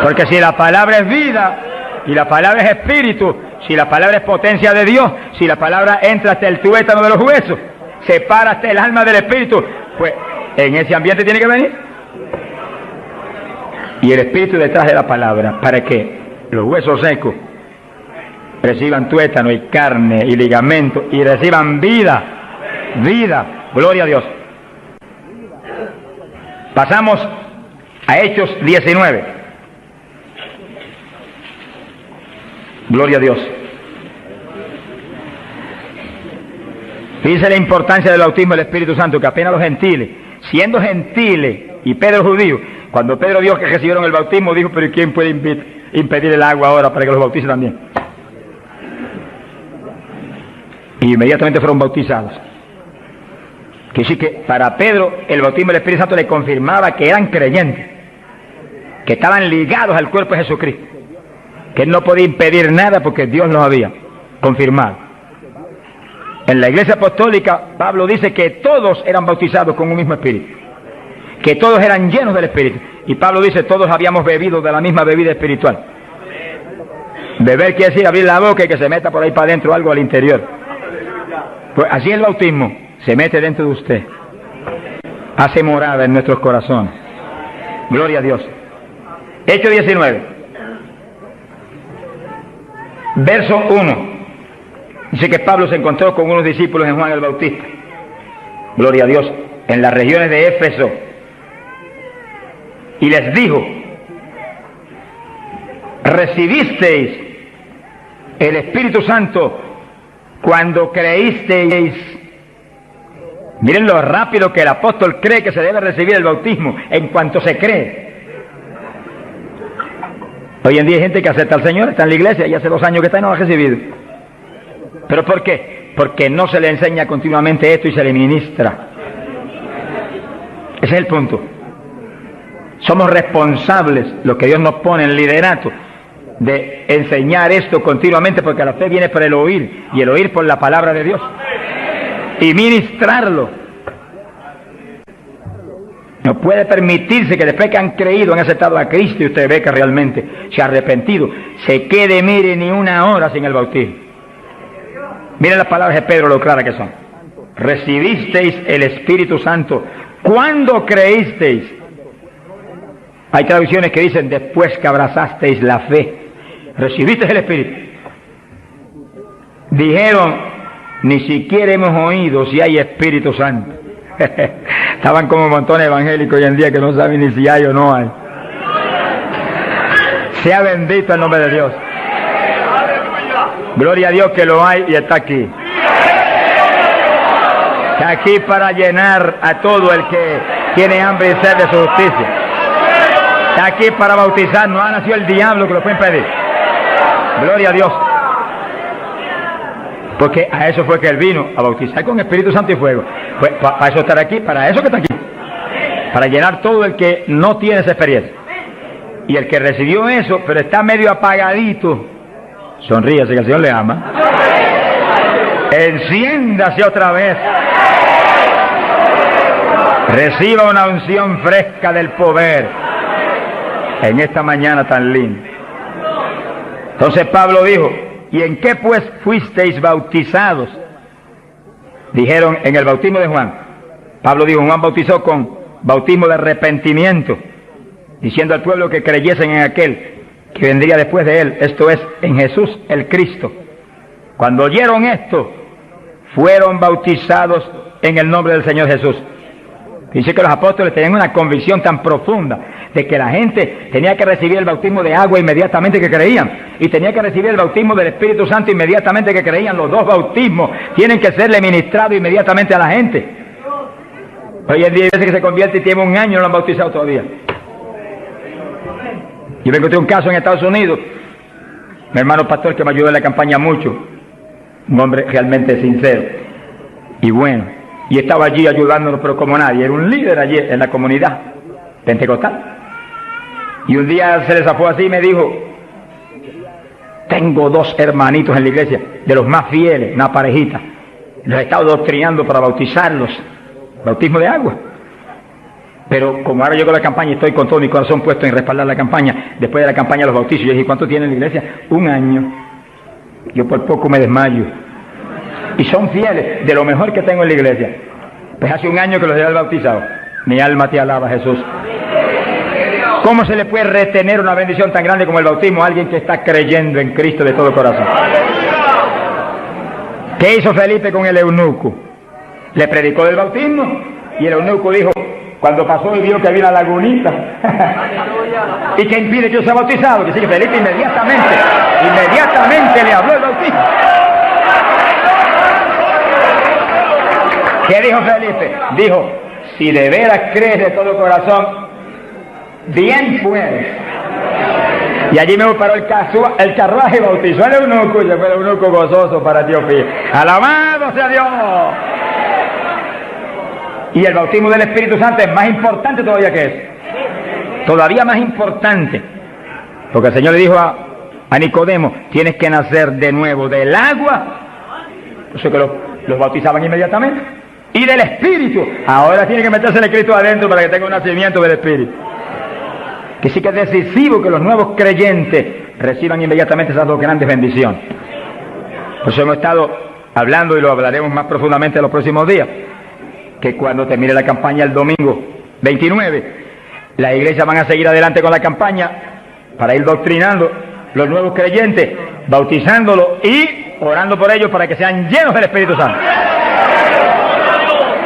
Porque si la palabra es vida, y la palabra es espíritu, si la palabra es potencia de Dios, si la palabra entra hasta el tuétano de los huesos, separa hasta el alma del espíritu, pues en ese ambiente tiene que venir. y el Espíritu detrás de la palabra, para que los huesos secos reciban tuétano y carne y ligamento y reciban vida, vida, gloria a Dios. Pasamos a Hechos 19. Gloria a Dios. Fíjense la importancia del bautismo del Espíritu Santo, que apenas los gentiles, siendo gentiles y Pedro judío, cuando Pedro vio que recibieron el bautismo, dijo, pero ¿quién puede impedir el agua ahora para que los bautice también? Y inmediatamente fueron bautizados. Que sí, que para Pedro el bautismo del Espíritu Santo le confirmaba que eran creyentes, que estaban ligados al cuerpo de Jesucristo, que él no podía impedir nada porque Dios los había confirmado. En la iglesia apostólica, Pablo dice que todos eran bautizados con un mismo espíritu, que todos eran llenos del Espíritu. Y Pablo dice, todos habíamos bebido de la misma bebida espiritual. Beber quiere decir abrir la boca y que se meta por ahí para adentro algo al interior. Pues así el bautismo se mete dentro de usted, hace morada en nuestros corazones. Gloria a Dios. Hechos 19, verso 1. Dice que Pablo se encontró con unos discípulos en Juan el Bautista. Gloria a Dios. En las regiones de Éfeso. Y les dijo, ¿recibisteis el Espíritu Santo cuando creísteis? Miren lo rápido que el apóstol cree que se debe recibir el bautismo en cuanto se cree. Hoy en día hay gente que acepta al Señor, está en la iglesia y hace 2 años que está y no lo ha recibido. ¿Pero por qué? Porque no se le enseña continuamente esto y se le ministra. Ese es el punto. Somos responsables, los que Dios nos pone en liderato, de enseñar esto continuamente, porque la fe viene por el oír, y el oír por la palabra de Dios, y ministrarlo. No puede permitirse que después que han creído, han aceptado a Cristo, y usted ve que realmente se ha arrepentido, se quede, mire, ni una hora sin el bautismo. Miren las palabras de Pedro, lo claras que son. Recibisteis el Espíritu Santo cuando creísteis. Hay traducciones que dicen, después que abrazasteis la fe, recibisteis el Espíritu. Dijeron, ni siquiera hemos oído si hay Espíritu Santo. Estaban como montones evangélicos hoy en día que no saben ni si hay o no hay. Sea bendito el nombre de Dios. Gloria a Dios que lo hay y está aquí. Está aquí para llenar a todo el que tiene hambre y sed de su justicia. Está aquí para bautizar, no ha nacido el diablo que lo puede impedir. Gloria a Dios. Porque a eso fue que él vino, a bautizar con Espíritu Santo y fuego. Pues para eso estar aquí, para eso que está aquí. Para llenar todo el que no tiene esa experiencia. Y el que recibió eso, pero está medio apagadito, sonríase que el Señor le ama. Enciéndase otra vez. Reciba una unción fresca del poder en esta mañana tan linda. Entonces Pablo dijo, ¿y en qué pues fuisteis bautizados? Dijeron, en el bautismo de Juan. Pablo dijo, Juan bautizó con bautismo de arrepentimiento, diciendo al pueblo que creyesen en aquel que vendría después de él, esto es, en Jesús el Cristo. Cuando oyeron esto, fueron bautizados en el nombre del Señor Jesús. Dice que los apóstoles tenían una convicción tan profunda de que la gente tenía que recibir el bautismo de agua inmediatamente que creían, y tenía que recibir el bautismo del Espíritu Santo inmediatamente que creían. Los dos bautismos tienen que serle ministrados inmediatamente a la gente. Hoy en día hay veces que se convierte y tiene 1 año y no lo han bautizado todavía. Yo me encontré un caso en Estados Unidos, mi hermano pastor que me ayudó en la campaña mucho, un hombre realmente sincero y bueno, y estaba allí ayudándonos, pero como nadie, era un líder allí en la comunidad pentecostal. Y un día se le zafó así y me dijo, tengo 2 hermanitos en la iglesia, de los más fieles, una parejita, los he estado doctrinando para bautizarlos, bautismo de agua. Pero como ahora llegó la campaña y estoy con todo mi corazón puesto en respaldar la campaña, después de la campaña los bautizos, yo dije, ¿cuánto tiene en la iglesia? 1 año. Yo por poco me desmayo. Y son fieles, de lo mejor que tengo en la iglesia. Pues hace 1 año que los he bautizado. Mi alma te alaba, Jesús. ¿Cómo se le puede retener una bendición tan grande como el bautismo a alguien que está creyendo en Cristo de todo corazón? ¿Qué hizo Felipe con el eunuco? Le predicó del bautismo y el eunuco dijo, cuando pasó y vio que había una lagunita, ¿y qué impide que yo sea bautizado? Que sí, que Felipe inmediatamente le habló el bautismo. ¿Qué dijo Felipe? Dijo, si de veras crees de todo corazón, bien puedes. Y allí me paró el carruaje y bautizó al eunuco, y fue el eunuco gozoso para Etiopía. ¡Alabado sea Dios! Y el bautismo del Espíritu Santo es más importante todavía que eso. Todavía más importante. Porque el Señor le dijo a Nicodemo, tienes que nacer de nuevo del agua. Por eso que los bautizaban inmediatamente. Y del Espíritu. Ahora tiene que meterse el Cristo adentro para que tenga un nacimiento del Espíritu. Que sí que es decisivo que los nuevos creyentes reciban inmediatamente esas dos grandes bendiciones. Por eso hemos estado hablando y lo hablaremos más profundamente en los próximos días. Que cuando termine la campaña el domingo 29, las iglesias van a seguir adelante con la campaña para ir doctrinando los nuevos creyentes, bautizándolos y orando por ellos para que sean llenos del Espíritu Santo.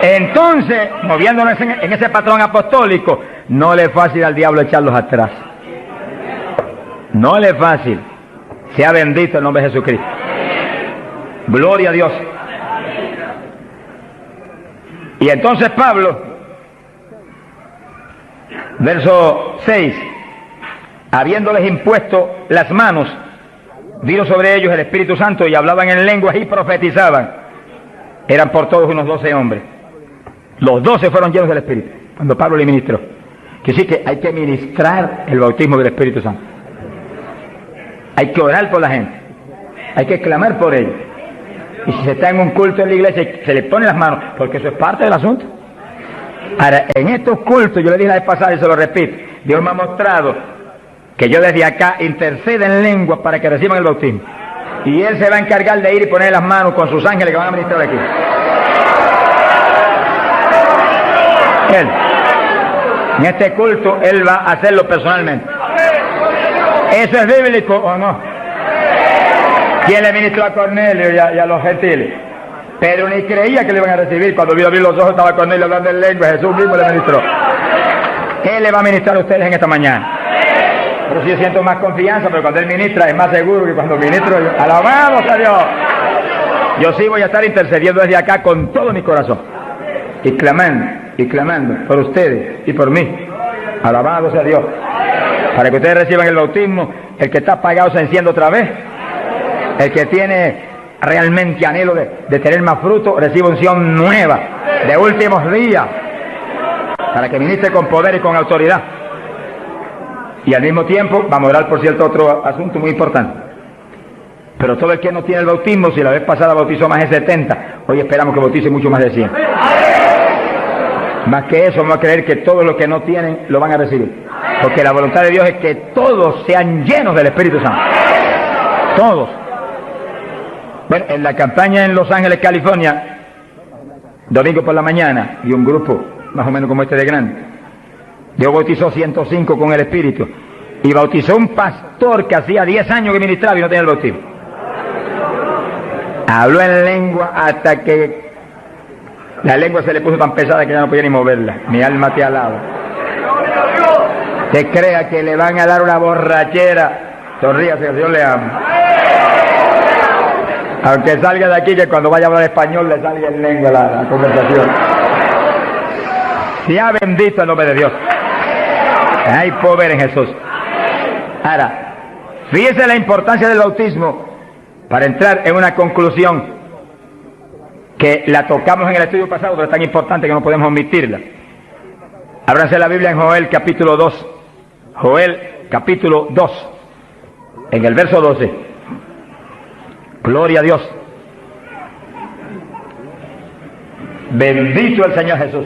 Entonces, moviéndonos en ese patrón apostólico, no le es fácil al diablo echarlos atrás. No le es fácil. Sea bendito el nombre de Jesucristo. Gloria a Dios. Y entonces Pablo, verso 6, habiéndoles impuesto las manos, vino sobre ellos el Espíritu Santo y hablaban en lenguas y profetizaban. Eran por todos unos 12 hombres. Los 12 fueron llenos del Espíritu, cuando Pablo le ministró. Que sí que hay que ministrar el bautismo del Espíritu Santo. Hay que orar por la gente. Hay que clamar por ellos. Y si se está en un culto en la iglesia, se le pone las manos, porque eso es parte del asunto. Ahora, en estos cultos, yo le dije la vez pasada y se lo repito, Dios me ha mostrado que yo desde acá intercedo en lenguas para que reciban el bautismo. Y Él se va a encargar de ir y poner las manos con sus ángeles que van a ministrar aquí. Él. En este culto, Él va a hacerlo personalmente. ¿Eso es bíblico o no? ¿Quién le ministró a Cornelio y a los gentiles? Pedro ni creía que le iban a recibir. Cuando vio abrir los ojos estaba Cornelio hablando en lengua. Jesús mismo le ministró. Él le va a ministrar a ustedes en esta mañana. Pero si yo siento más confianza, pero cuando Él ministra es más seguro que cuando ministro yo. ¡Alabado sea Dios! Yo sí voy a estar intercediendo desde acá con todo mi corazón. Y clamando por ustedes y por mí. ¡Alabado sea Dios! Para que ustedes reciban el bautismo, el que está apagado se enciende otra vez. El que tiene realmente anhelo de tener más fruto, recibe unción nueva, de últimos días, para que ministre con poder y con autoridad. Y al mismo tiempo, vamos a orar por cierto otro asunto muy importante. Pero todo el que no tiene el bautismo, si la vez pasada bautizó más de 70, hoy esperamos que bautice mucho más de 100. Más que eso, vamos a creer que todos los que no tienen lo van a recibir. Porque la voluntad de Dios es que todos sean llenos del Espíritu Santo. Todos. Bueno, en la campaña en Los Ángeles, California, domingo por la mañana, y un grupo más o menos como este de grande, Dios bautizó 105 con el Espíritu, y bautizó un pastor que hacía 10 años que ministraba y no tenía el bautismo. Habló en lengua hasta que la lengua se le puso tan pesada que ya no podía ni moverla. Mi alma te alaba. Que crea que le van a dar una borrachera, sonríase, que Dios le ama. Aunque salga de aquí, que cuando vaya a hablar español le salga en lengua la conversación. Sea bendito el nombre de Dios. Hay poder en Jesús. Ahora, fíjese la importancia del bautismo para entrar en una conclusión que la tocamos en el estudio pasado, pero es tan importante que no podemos omitirla. Ábranse la Biblia en Joel capítulo 2. Joel capítulo 2, en el verso 12. Gloria a Dios. Bendito el Señor Jesús.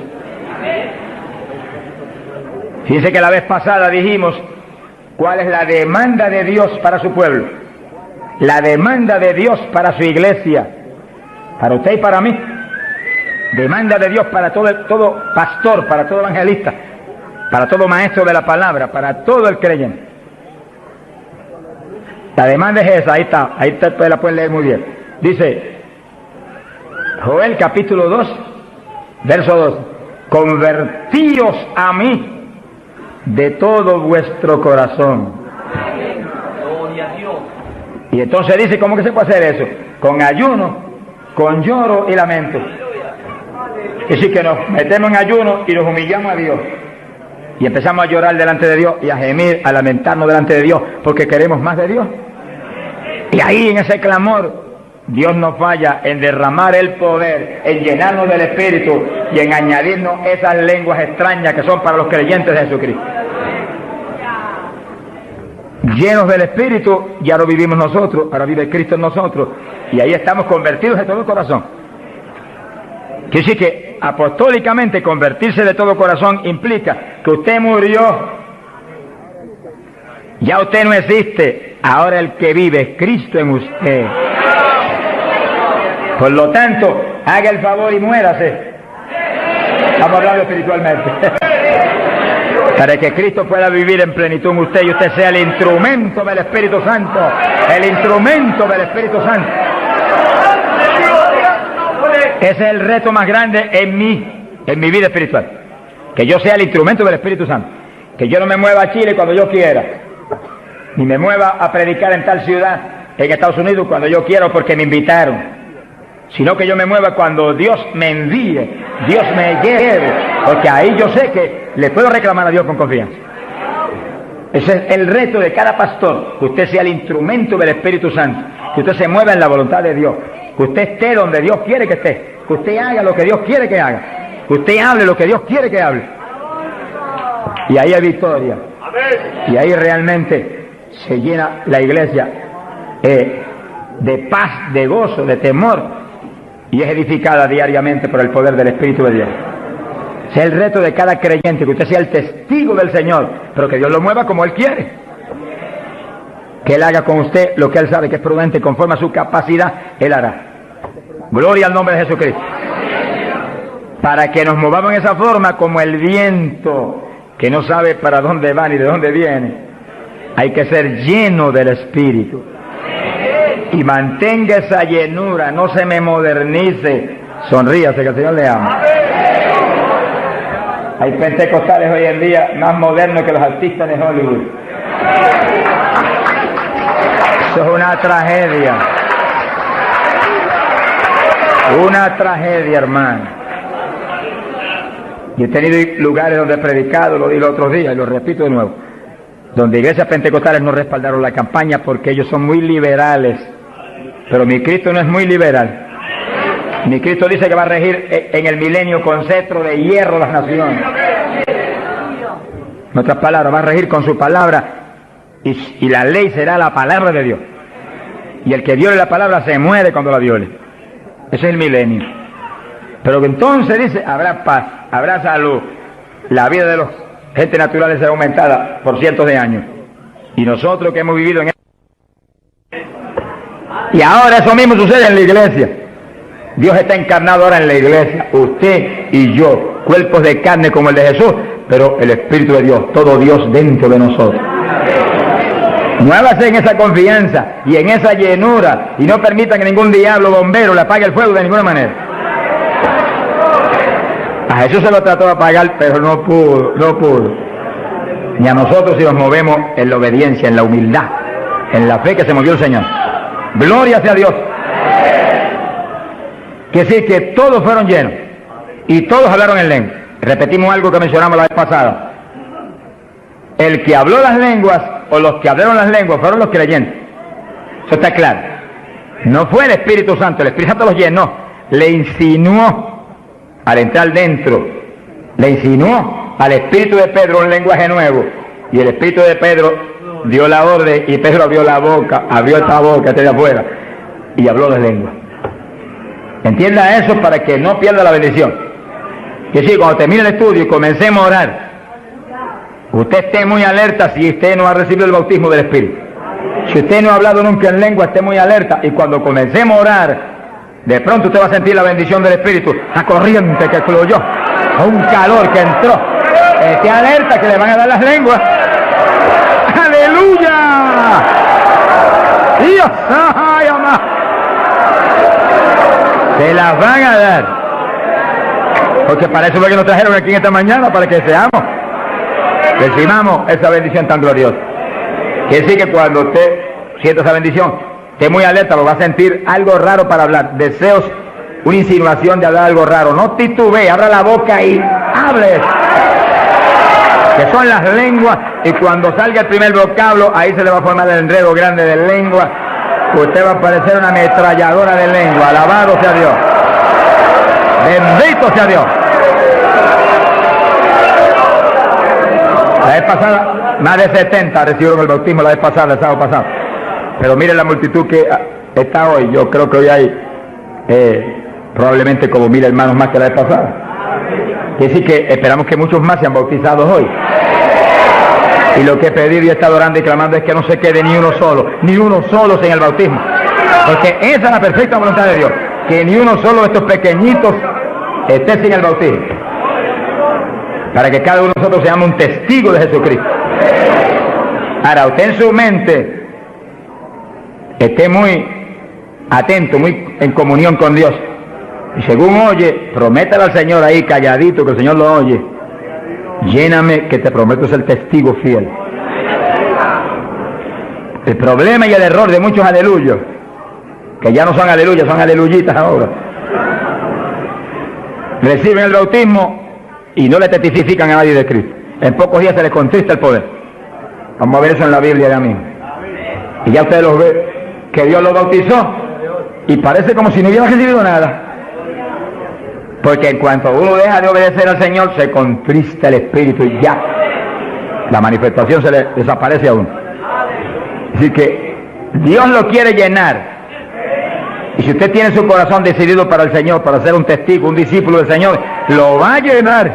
Fíjense que la vez pasada dijimos cuál es la demanda de Dios para su pueblo. La demanda de Dios para su iglesia. Para usted y para mí. Demanda de Dios para todo pastor, para todo evangelista. para todo maestro de la palabra, para todo el creyente. La demanda es esa, ahí está, la pueden leer muy bien. Dice, Joel capítulo 2, verso 2, convertíos a mí de todo vuestro corazón. Y entonces dice, ¿cómo que se puede hacer eso? Con ayuno, con lloro y lamento. Es decir, que nos metemos en ayuno y nos humillamos a Dios. Y empezamos a llorar delante de Dios y a gemir, a lamentarnos delante de Dios, porque queremos más de Dios. Y ahí en ese clamor, Dios nos falla en derramar el poder, en llenarnos del Espíritu y en añadirnos esas lenguas extrañas que son para los creyentes de Jesucristo. Llenos del Espíritu, ya lo vivimos nosotros, ahora vive Cristo en nosotros, y ahí estamos convertidos de todo corazón. Quiere decir que apostólicamente convertirse de todo corazón implica que usted murió, ya usted no existe, ahora el que vive es Cristo en usted. Por lo tanto, haga el favor y muérase. Estamos hablando espiritualmente. Para que Cristo pueda vivir en plenitud en usted y usted sea el instrumento del Espíritu Santo. El instrumento del Espíritu Santo. Ese es el reto más grande en mi vida espiritual. Que yo sea el instrumento del Espíritu Santo. Que yo no me mueva a Chile cuando yo quiera. Ni me mueva a predicar en tal ciudad, en Estados Unidos, cuando yo quiero porque me invitaron. Sino que yo me mueva cuando Dios me envíe, Dios me lleve, porque ahí yo sé que le puedo reclamar a Dios con confianza. Ese es el reto de cada pastor, que usted sea el instrumento del Espíritu Santo, que usted se mueva en la voluntad de Dios, que usted esté donde Dios quiere que esté, que usted haga lo que Dios quiere que haga, que usted hable lo que Dios quiere que hable. Y ahí hay victoria, y ahí realmente se llena la iglesia de paz, de gozo, de temor, y es edificada diariamente por el poder del Espíritu de Dios. Ese es el reto de cada creyente, que usted sea el testigo del Señor, pero que Dios lo mueva como Él quiere. Que Él haga con usted lo que Él sabe que es prudente, conforme a su capacidad, Él hará. Gloria al nombre de Jesucristo. Para que nos movamos en esa forma como el viento, que no sabe para dónde va ni de dónde viene. Hay que ser lleno del Espíritu. Y mantenga esa llenura, no se me modernice. Sonríase, que el Señor le ama. Hay pentecostales hoy en día más modernos que los artistas de Hollywood. Eso es una tragedia. Una tragedia, hermano. Y he tenido lugares donde he predicado, lo di los otros días y lo repito de nuevo, donde iglesias pentecostales no respaldaron la campaña porque ellos son muy liberales. Pero mi Cristo no es muy liberal. Mi Cristo dice que va a regir en el milenio con cetro de hierro las naciones. En otras palabras, va a regir con su palabra y la ley será la palabra de Dios. Y el que viole la palabra se muere cuando la viole. Ese es el milenio. Pero que entonces dice, habrá paz, habrá salud. La vida de los gente naturales será aumentada por cientos de años. Y nosotros que hemos vivido en y ahora eso mismo sucede en la iglesia. Dios está encarnado ahora en la iglesia, usted y yo, cuerpos de carne como el de Jesús, pero el Espíritu de Dios, todo Dios dentro de nosotros. Muévase en esa confianza y en esa llenura y no permita que ningún diablo bombero le apague el fuego de ninguna manera. A Jesús se lo trató de apagar, pero no pudo. Ni a nosotros si nos movemos en la obediencia, en la humildad, en la fe que se movió el Señor. Gloria sea a Dios. Que sí, que todos fueron llenos y todos hablaron en lengua. Repetimos algo que mencionamos la vez pasada. El que habló las lenguas o los que hablaron las lenguas fueron los creyentes. Eso está claro. No fue el Espíritu Santo, el Espíritu Santo los llenó, le insinuó al entrar dentro, le insinuó al Espíritu de Pedro un lenguaje nuevo y el Espíritu de Pedro dio la orden y Pedro abrió la boca, abrió esta boca de afuera y habló de lengua. Entienda eso para que no pierda la bendición. Que sí, cuando termine el estudio y comencemos a orar, usted esté muy alerta si usted no ha recibido el bautismo del Espíritu. Si usted no ha hablado nunca en lengua, esté muy alerta y cuando comencemos a orar, de pronto usted va a sentir la bendición del Espíritu, la corriente que fluyó, un calor que entró Esté alerta que le van a dar las lenguas. ¡Aleluya! ¡Dios! ¡Ay, amá! Se las van a dar. Porque para eso es lo que nos trajeron aquí en esta mañana, para que seamos, recibamos esa bendición tan gloriosa. Quiere decir que cuando usted sienta esa bendición, esté muy alerta, lo va a sentir algo raro para hablar. Deseos, una insinuación de hablar algo raro. No titubee, abra la boca y hable. Que son las lenguas, y cuando salga el primer vocablo, ahí se le va a formar el enredo grande de lengua. Usted va a parecer una ametralladora de lengua. Alabado sea Dios. Bendito sea Dios. La vez pasada, más de 70 recibieron el bautismo la vez pasada, el sábado pasado. Pero miren la multitud que está hoy. Yo creo que hoy hay probablemente como 1000 hermanos más que la vez pasada. Quiere decir que esperamos que muchos más sean bautizados hoy. Y lo que he pedido y he estado orando y clamando es que no se quede ni uno solo sin el bautismo. Porque esa es la perfecta voluntad de Dios. Que ni uno solo de estos pequeñitos esté sin el bautismo. Para que cada uno de nosotros seamos un testigo de Jesucristo. Ahora, usted en su mente esté muy atento, muy en comunión con Dios. Y según oye, prométale al Señor ahí calladito, que el Señor lo oye. Lléname, que te prometo ser testigo fiel. El problema y el error de muchos aleluyos, que ya no son aleluyas, son aleluyitas ahora, reciben el bautismo y no le testifican a nadie de Cristo. En pocos días se les contrista el poder. Vamos a ver eso en la Biblia ya mismo. Y ya ustedes lo ven, que Dios lo bautizó y parece como si no hubiera recibido nada. Porque en cuanto uno deja de obedecer al Señor, se contrista el Espíritu y ya la manifestación se le desaparece a uno. Así que Dios lo quiere llenar. Y si usted tiene su corazón decidido para el Señor, para ser un testigo, un discípulo del Señor, lo va a llenar.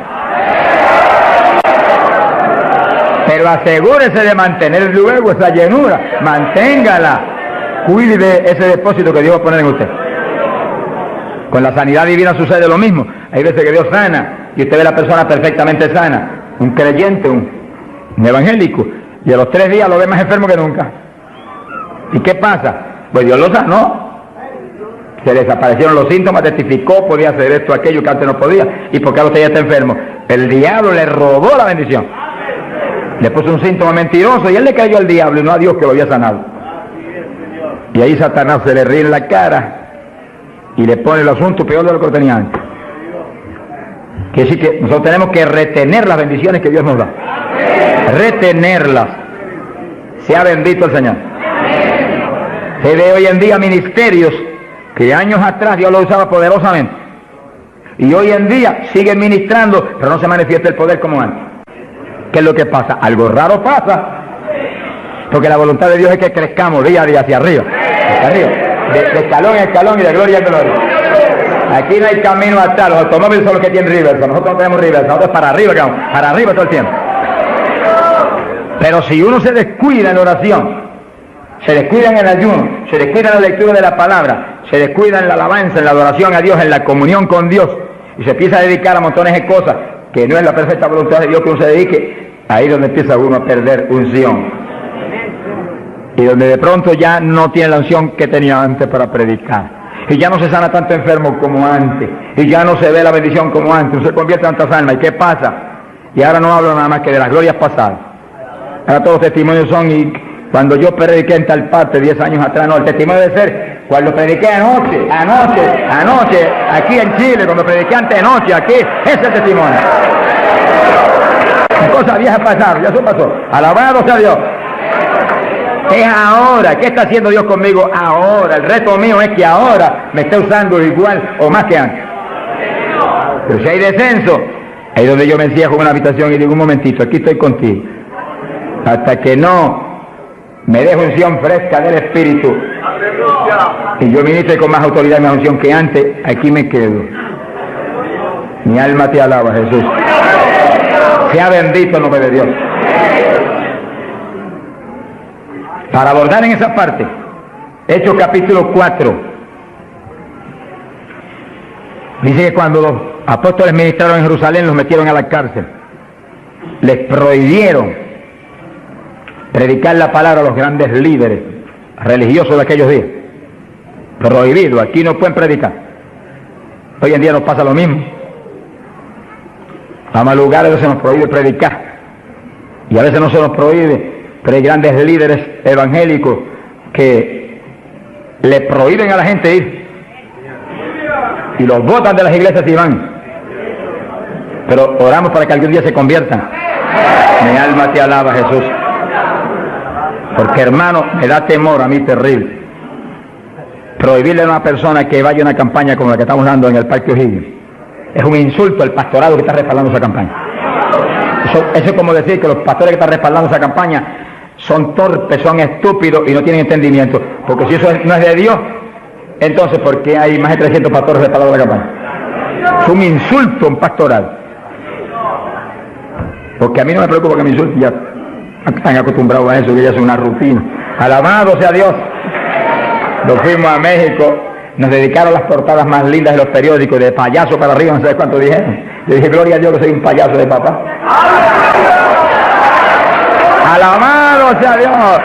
Pero asegúrese de mantener luego esa llenura. Manténgala. Cuide de ese depósito que Dios va a poner en usted. Con la sanidad divina sucede lo mismo. Hay veces que Dios sana y usted ve a la persona perfectamente sana, un creyente, un evangélico, y a los 3 días lo ve más enfermo que nunca. ¿Y qué pasa? Pues Dios lo sanó. Se desaparecieron los síntomas, testificó, podía hacer esto, aquello que antes no podía. ¿Y por qué ahora usted ya está enfermo? El diablo le robó la bendición. Le puso un síntoma mentiroso y él le cayó al diablo y no a Dios que lo había sanado. Y ahí Satanás se le ríe en la cara y le pone el asunto peor de lo que tenía antes. Quiere decir que nosotros tenemos que retener las bendiciones que Dios nos da. Retenerlas. Sea bendito el Señor. Se ve hoy en día ministerios que años atrás Dios lo usaba poderosamente. Y hoy en día siguen ministrando, pero no se manifiesta el poder como antes. ¿Qué es lo que pasa? Algo raro pasa. Porque la voluntad de Dios es que crezcamos día a día hacia arriba. Hacia arriba. De escalón en escalón y de gloria en gloria. Aquí no hay camino atrás, los automóviles son los que tienen reversa, nosotros no tenemos reversa, nosotros para arriba, para arriba todo el tiempo. Pero si uno se descuida en la oración, se descuida en el ayuno, se descuida en la lectura de la palabra, se descuida en la alabanza, en la adoración a Dios, en la comunión con Dios, y se empieza a dedicar a montones de cosas que no es la perfecta voluntad de Dios que uno se dedique, ahí es donde empieza uno a perder unción. Y donde de pronto ya no tiene la unción que tenía antes para predicar. Y ya no se sana tanto enfermo como antes. Y ya no se ve la bendición como antes. No se convierte en tantas almas. ¿Y qué pasa? Y ahora no hablo nada más que de las glorias pasadas. Ahora todos los testimonios son, y cuando yo prediqué en tal parte 10 años atrás, no, el testimonio debe ser cuando prediqué anoche, aquí en Chile, cuando prediqué anoche, aquí, ese es el testimonio. Cosas viejas pasaron, ya eso pasó. Alabado sea Dios. Es ahora. ¿Qué está haciendo Dios conmigo ahora? El reto mío es que ahora me esté usando igual o más que antes. Pero si hay descenso, ahí donde yo me encierro en una habitación y digo, un momentito, aquí estoy contigo. Hasta que no me deje unción fresca del Espíritu y yo ministre con más autoridad y más unción que antes, aquí me quedo. Mi alma te alaba, Jesús. Sea bendito el nombre de Dios. Para abordar en esa parte, Hechos capítulo 4, dice que cuando los apóstoles ministraron en Jerusalén, los metieron a la cárcel. les prohibieron predicar la palabra a los grandes líderes religiosos de aquellos días. Prohibido, aquí no pueden predicar. Hoy en día nos pasa lo mismo. Vamos a lugares donde se nos prohíbe predicar. Y a veces no se nos prohíbe, pero hay grandes líderes evangélicos que le prohíben a la gente ir. Y los botan de las iglesias y van. Pero oramos para que algún día se conviertan. Mi alma te alaba, Jesús. Porque, hermano, me da temor a mí terrible prohibirle a una persona que vaya a una campaña como la que estamos dando en el Parque O'Higgins. Es un insulto al pastorado que está respaldando esa campaña. Eso es como decir que los pastores que están respaldando esa campaña son torpes, son estúpidos y no tienen entendimiento. Porque si eso no es de Dios, entonces ¿por qué hay más de 300 pastores respaldando la campaña? Es un insulto a un pastorado. Porque a mí no me preocupa que me insulten, ya están acostumbrados a eso, que ya es una rutina. Alabado sea Dios. Nos fuimos a México, nos dedicaron las portadas más lindas de los periódicos, de payaso para arriba, no sé cuánto dijeron. Yo dije, gloria a Dios que soy un payaso de papá. Alabado sea Dios.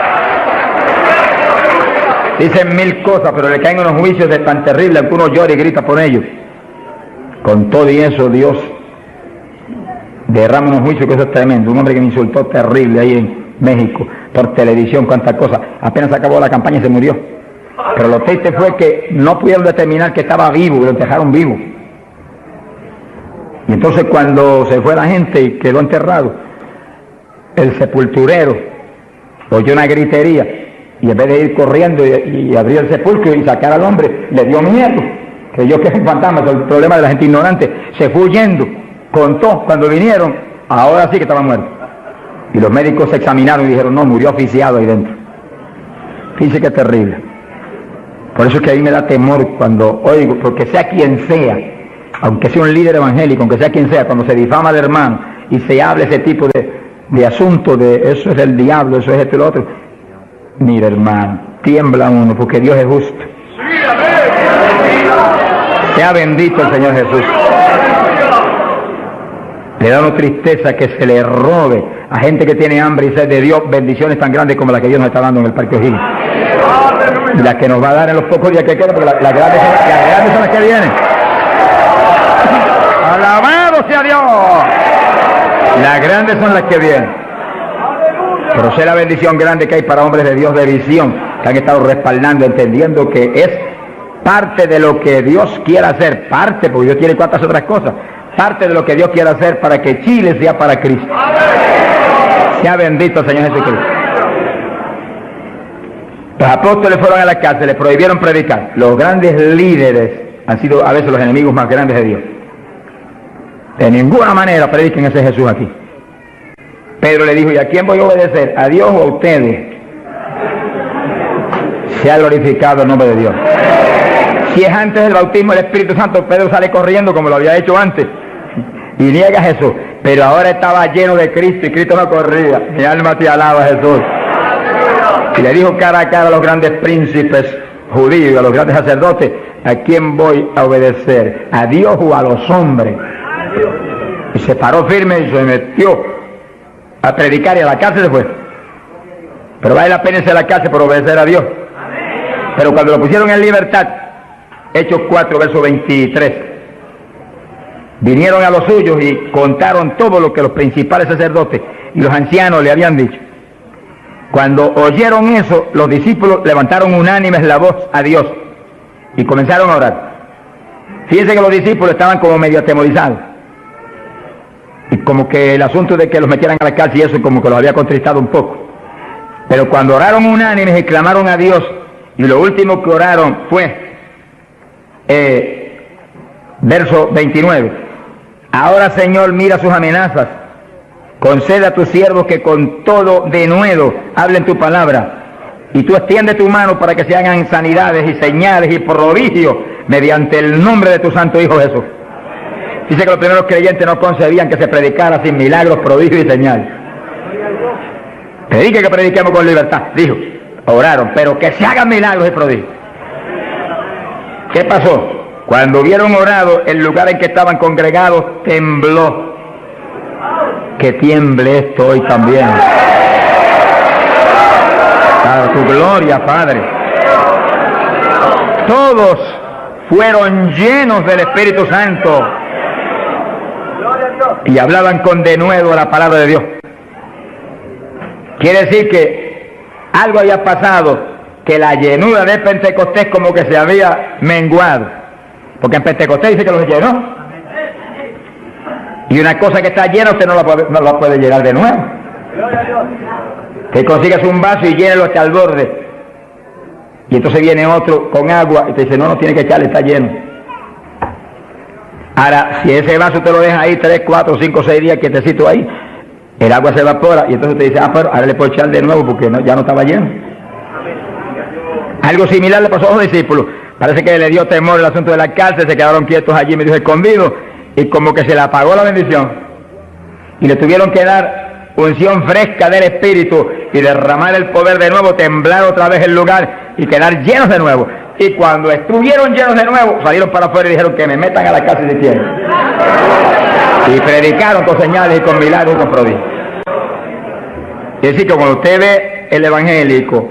Dicen mil cosas, pero le caen unos juicios de tan terribles que uno llora y grita por ellos. Con todo y eso, Dios derrama unos juicios que eso es tremendo. Un hombre que me insultó terrible ahí en México, por televisión, cuántas cosas. Apenas acabó la campaña y se murió. Pero lo triste fue que no pudieron determinar que estaba vivo, lo dejaron vivo. Y entonces cuando se fue la gente y quedó enterrado, el sepulturero oyó una gritería y en vez de ir corriendo y abrir el sepulcro y sacar al hombre, le dio miedo. Creyó que es un fantasma, el problema de la gente ignorante. Se fue huyendo, contó cuando vinieron, ahora sí que estaba muerto. Y los médicos se examinaron y dijeron, no, murió asfixiado ahí dentro. Fíjese que terrible. Por eso es que a mí me da temor cuando oigo, porque sea quien sea, aunque sea un líder evangélico, aunque sea quien sea, cuando se difama al hermano y se habla ese tipo de asunto, de eso es del diablo, eso es esto y lo otro, mira hermano, tiembla uno, porque Dios es justo. Sea bendito el Señor Jesús. Le da una tristeza que se le robe a gente que tiene hambre y sed de Dios bendiciones tan grandes como las que Dios nos está dando en el Parque O'Higgins. Y las que nos va a dar en los pocos días que quedan, porque las grandes son las que vienen. ¡Alabado sea Dios! Las grandes son las que vienen. Pero sé la bendición grande que hay para hombres de Dios de visión, que han estado respaldando, entendiendo que es parte de lo que Dios quiere hacer, parte, porque Dios tiene cuantas otras cosas, parte de lo que Dios quiere hacer para que Chile sea para Cristo. Sea bendito el Señor Jesucristo. Los apóstoles fueron a la cárcel, les prohibieron predicar. Los grandes líderes han sido a veces los enemigos más grandes de Dios. De ninguna manera prediquen ese Jesús aquí. Pedro le dijo, ¿y a quién voy a obedecer? ¿A Dios o a ustedes? Sea glorificado el nombre de Dios. Si es antes del bautismo del Espíritu Santo, Pedro sale corriendo como lo había hecho antes y niega a Jesús. Pero ahora estaba lleno de Cristo y Cristo no corría. Mi alma te alaba, Jesús. Y le dijo cara a cara a los grandes príncipes judíos y a los grandes sacerdotes, ¿a quién voy a obedecer? ¿A Dios o a los hombres? Y se paró firme y se metió a predicar y a la cárcel se fue. Pero vale la pena irse a la cárcel por obedecer a Dios. Pero cuando lo pusieron en libertad, Hechos 4, verso 23, vinieron a los suyos y contaron todo lo que los principales sacerdotes y los ancianos le habían dicho. Cuando oyeron eso, los discípulos levantaron unánimes la voz a Dios y comenzaron a orar. Fíjense que los discípulos estaban como medio atemorizados. Y como que el asunto de que los metieran a la cárcel y eso como que los había contristado un poco. Pero cuando oraron unánimes y clamaron a Dios, y lo último que oraron fue, verso 29, ahora Señor mira sus amenazas, concede a tus siervos que con todo denuedo hablen tu palabra, y tú extiende tu mano para que se hagan sanidades y señales y prodigios mediante el nombre de tu santo Hijo Jesús. Dice que los primeros creyentes no concebían que se predicara sin milagros, prodigios y señales. Predique que prediquemos con libertad, dijo. Oraron, pero que se hagan milagros y prodigios. ¿Qué pasó? Cuando hubieron orado, el lugar en que estaban congregados tembló. que tiemble esto hoy también. Para tu gloria, Padre. Todos fueron llenos del Espíritu Santo y hablaban con denuedo la palabra de Dios. Quiere decir que algo había pasado, que la llenura de Pentecostés como que se había menguado, porque en Pentecostés dice que los llenó, y una cosa que está llena usted no la puede llenar de nuevo. Que consigas un vaso y llénelo hasta el borde, y entonces viene otro con agua y te dice no tiene que echarle, está lleno. Ahora, si ese vaso te lo deja ahí 3, 4, 5, 6 días quietecito ahí, el agua se evapora y entonces te dice, pero ahora le puedo echar de nuevo porque ya no estaba lleno. Algo similar le pasó a los discípulos. Parece que le dio temor el asunto de la cárcel, se quedaron quietos allí, medio escondidos, y como que se le apagó la bendición. Y le tuvieron que dar unción fresca del Espíritu y derramar el poder de nuevo, temblar otra vez el lugar y quedar llenos de nuevo. Y cuando estuvieron llenos de nuevo, salieron para afuera y dijeron que me metan a la cárcel si quieren. Y predicaron con señales y con milagros y con prodigios. Es decir, que cuando usted ve el evangélico,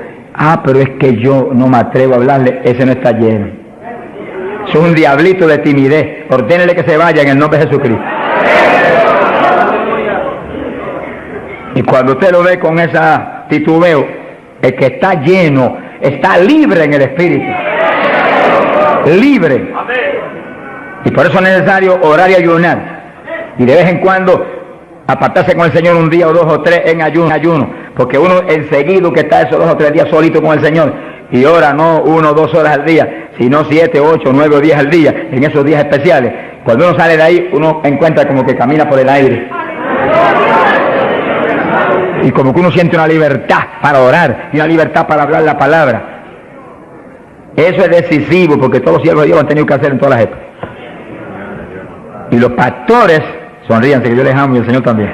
pero es que yo no me atrevo a hablarle, ese no está lleno. Es un diablito de timidez. Ordénele que se vaya en el nombre de Jesucristo. Y cuando usted lo ve con esa titubeo, el que está lleno, está libre en el Espíritu. Libre. Y por eso es necesario orar y ayunar. Y de vez en cuando apartarse con el Señor un día o 2 o 3 en ayuno. Porque uno enseguida que está esos 2 o 3 días solito con el Señor. Y ora no 1 o 2 horas al día, sino 7, 8, 9 o 10 al día, en esos días especiales. Cuando uno sale de ahí, uno encuentra como que camina por el aire. Y como que uno siente una libertad para orar y una libertad para hablar la palabra. Eso es decisivo porque todos los siervos de Dios lo han tenido que hacer en todas las épocas. Y los pastores, sonríanse que yo les amo y el Señor también.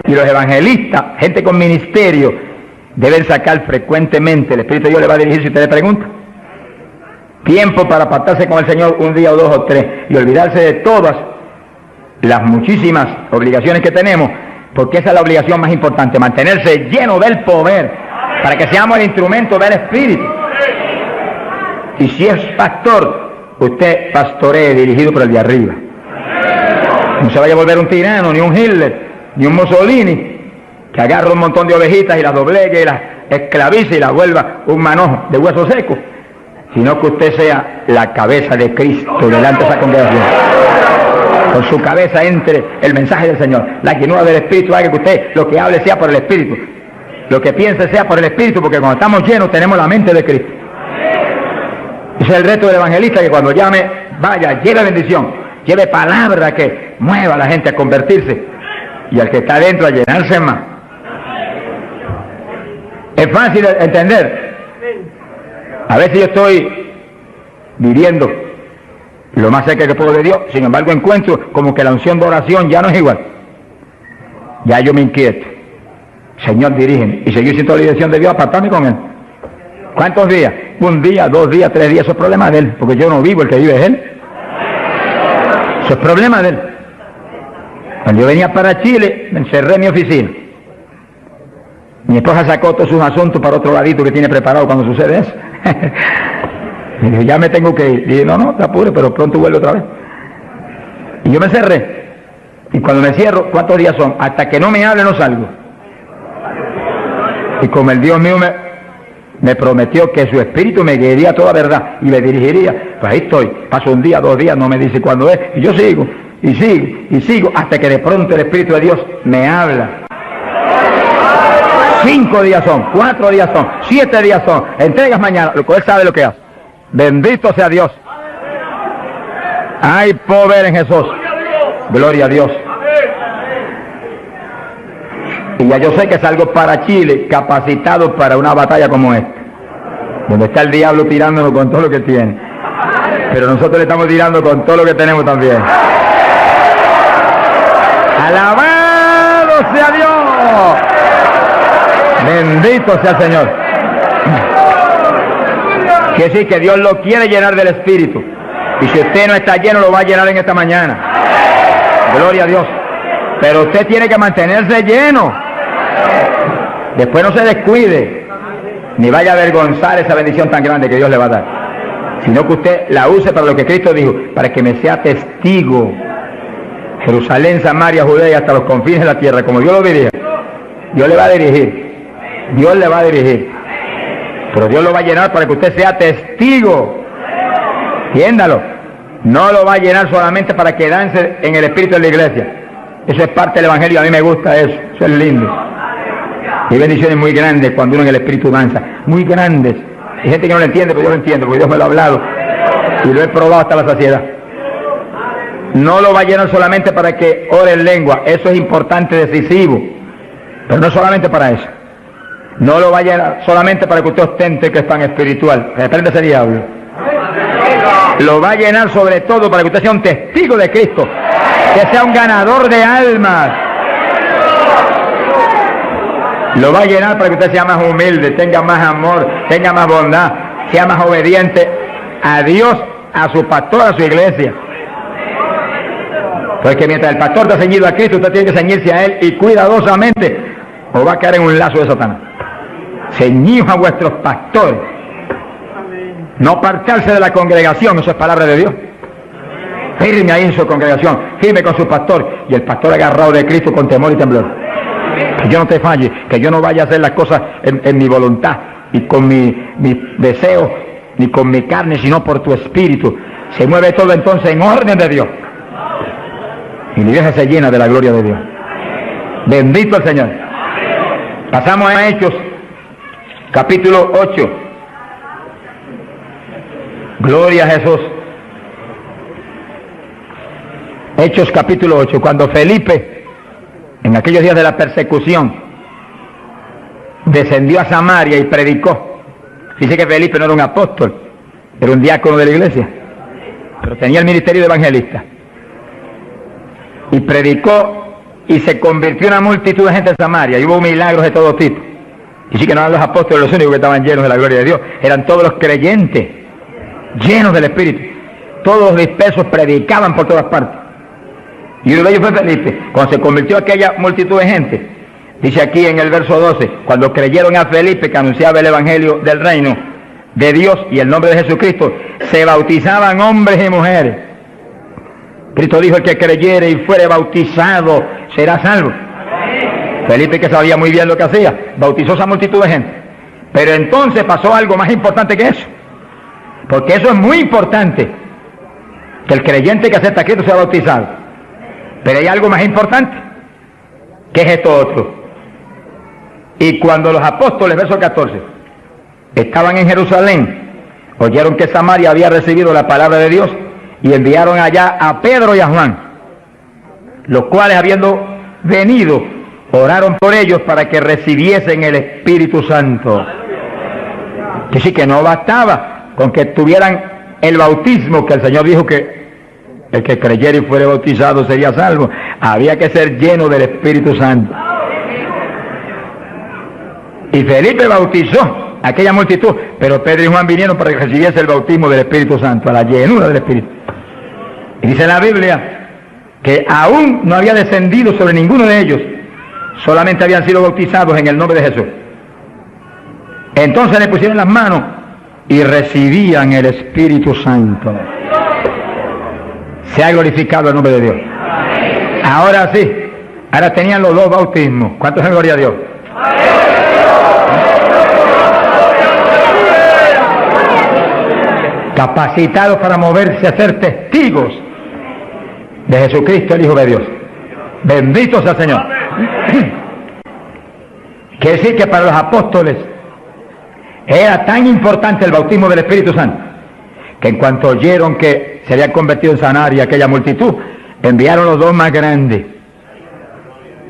Y los evangelistas, gente con ministerio, deben sacar frecuentemente, el Espíritu de Dios le va a dirigir si usted le pregunta. Tiempo para apartarse con el Señor un día o 2 o 3 y olvidarse de todas las muchísimas obligaciones que tenemos. Porque esa es la obligación más importante, mantenerse lleno del poder, para que seamos el instrumento del Espíritu. Y si es pastor, usted pastoree dirigido por el de arriba. No se vaya a volver un tirano, ni un Hitler, ni un Mussolini, que agarre un montón de ovejitas y las doblegue y las esclavice y las vuelva un manojo de hueso seco, sino que usted sea la cabeza de Cristo delante de esa congregación. Con su cabeza entre el mensaje del Señor, la llenura del Espíritu, haga que usted lo que hable sea por el Espíritu, lo que piense sea por el Espíritu, porque cuando estamos llenos tenemos la mente de Cristo. Ese es el reto del evangelista, que cuando llame, vaya, lleve bendición, lleve palabra que mueva a la gente a convertirse, y al que está adentro a llenarse más. Es fácil entender. A veces yo estoy viviendo lo más cerca que puedo de Dios, sin embargo encuentro como que la unción de oración ya no es igual. Ya yo me inquieto. Señor, dirígeme. Y seguir sin toda la dirección de Dios, apartarme con Él. ¿Cuántos días? 1 día, 2 días, 3 días, eso es problema de Él, porque yo no vivo, el que vive es Él. Eso es problema de Él. Cuando yo venía para Chile, me encerré en mi oficina. Mi esposa sacó todos sus asuntos para otro ladito que tiene preparado cuando sucede eso. Y dije, ya me tengo que ir. Y dije, no, te apures, pero pronto vuelvo otra vez. Y yo me cerré. Y cuando me cierro, ¿cuántos días son? Hasta que no me hable no salgo. Y como el Dios mío me prometió que su Espíritu me guiaría a toda verdad y me dirigiría, pues ahí estoy. Paso 1 día, 2 días, no me dice cuándo es. Y yo sigo, y sigo, y sigo, hasta que de pronto el Espíritu de Dios me habla. 5 días son, 4 días son, 7 días son. Entregas mañana, lo que Él sabe lo que hace. Bendito sea Dios. Hay poder en Jesús. Gloria a Dios. Y ya yo sé que salgo para Chile capacitado para una batalla como esta, donde está el diablo tirándonos con todo lo que tiene, pero nosotros le estamos tirando con todo lo que tenemos también. Alabado sea Dios. Bendito sea el Señor. Quiere decir que Dios lo quiere llenar del Espíritu. Y si usted no está lleno, lo va a llenar en esta mañana. Gloria a Dios. Pero usted tiene que mantenerse lleno. Después no se descuide, ni vaya a avergonzar esa bendición tan grande que Dios le va a dar, sino que usted la use para lo que Cristo dijo, para que me sea testigo. Jerusalén, Samaria, Judea y hasta los confines de la tierra, como Dios lo dirige. Dios le va a dirigir. Dios le va a dirigir. Pero Dios lo va a llenar para que usted sea testigo. Entiéndalo. No lo va a llenar solamente para que dance en el espíritu de la iglesia. Eso es parte del evangelio, a mí me gusta eso. Eso es lindo. Hay bendiciones muy grandes cuando uno en el espíritu danza. Muy grandes. Hay gente que no lo entiende, pero yo lo entiendo, porque Dios me lo ha hablado. Y lo he probado hasta la saciedad. No lo va a llenar solamente para que ore en lengua. Eso es importante, decisivo. Pero no solamente para eso. No lo va a llenar solamente para que usted ostente que es tan espiritual. Reprende ese diablo. Lo va a llenar sobre todo para que usted sea un testigo de Cristo. Que sea un ganador de almas. Lo va a llenar para que usted sea más humilde, tenga más amor, tenga más bondad, sea más obediente a Dios, a su pastor, a su iglesia. Porque mientras el pastor está ceñido a Cristo, usted tiene que ceñirse a Él y cuidadosamente, o va a caer en un lazo de Satanás. Ceñidos a vuestros pastores. No apartarse de la congregación, eso es palabra de Dios. Firme ahí en su congregación, firme con su pastor, y el pastor agarrado de Cristo con temor y temblor. Que yo no te falle, que yo no vaya a hacer las cosas en mi voluntad, y con mi deseo, ni con mi carne, sino por tu espíritu. Se mueve todo entonces en orden de Dios. Y mi iglesia se llena de la gloria de Dios. Bendito el Señor. Pasamos a Hechos, capítulo 8. Gloria a Jesús. Hechos capítulo 8, cuando Felipe, en aquellos días de la persecución, descendió a Samaria y predicó. Dice que Felipe no era un apóstol, era un diácono de la iglesia, pero tenía el ministerio de evangelista. Y predicó y se convirtió en una multitud de gente en Samaria, y hubo milagros de todo tipo. Y sí que no eran los apóstoles los únicos que estaban llenos de la gloria de Dios, eran todos los creyentes, llenos del Espíritu. Todos los dispersos predicaban por todas partes. Y uno de ellos fue Felipe. Cuando se convirtió aquella multitud de gente, dice aquí en el verso 12, cuando creyeron a Felipe que anunciaba el evangelio del reino de Dios y el nombre de Jesucristo, se bautizaban hombres y mujeres. Cristo dijo: el que creyere y fuere bautizado será salvo. Felipe, que sabía muy bien lo que hacía, bautizó esa multitud de gente. Pero entonces pasó algo más importante que eso, porque eso es muy importante, que el creyente que acepta a Cristo sea bautizado. Pero hay algo más importante, que es esto otro. Y cuando los apóstoles, verso 14, estaban en Jerusalén, oyeron que Samaria había recibido la palabra de Dios, y enviaron allá a Pedro y a Juan, los cuales, habiendo venido, oraron por ellos para que recibiesen el Espíritu Santo. Que sí, que no bastaba con que tuvieran el bautismo, que el Señor dijo que el que creyera y fuere bautizado sería salvo. Había que ser lleno del Espíritu Santo. Y Felipe bautizó a aquella multitud, pero Pedro y Juan vinieron para que recibiese el bautismo del Espíritu Santo, a la llenura del Espíritu. Y dice la Biblia que aún no había descendido sobre ninguno de ellos, solamente habían sido bautizados en el nombre de Jesús. Entonces le pusieron las manos y recibían el Espíritu Santo. Se ha glorificado el nombre de Dios. Ahora sí, ahora tenían los dos bautismos. ¿Cuántos en gloria a Dios? Capacitados para moverse a ser testigos de Jesucristo, el Hijo de Dios. Bendito sea el Señor. Quiere decir que para los apóstoles era tan importante el bautismo del Espíritu Santo, que en cuanto oyeron que se había convertido en Samaria aquella multitud, enviaron los dos más grandes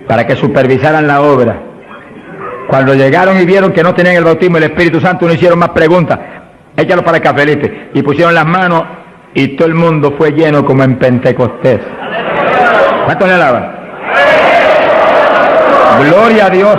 para que supervisaran la obra. Cuando llegaron y vieron que no tenían el bautismo del Espíritu Santo, no hicieron más preguntas. Échalo para acá, Felipe. Y pusieron las manos y todo el mundo fue lleno como en Pentecostés. ¿Cuántos le alaban? Gloria a Dios.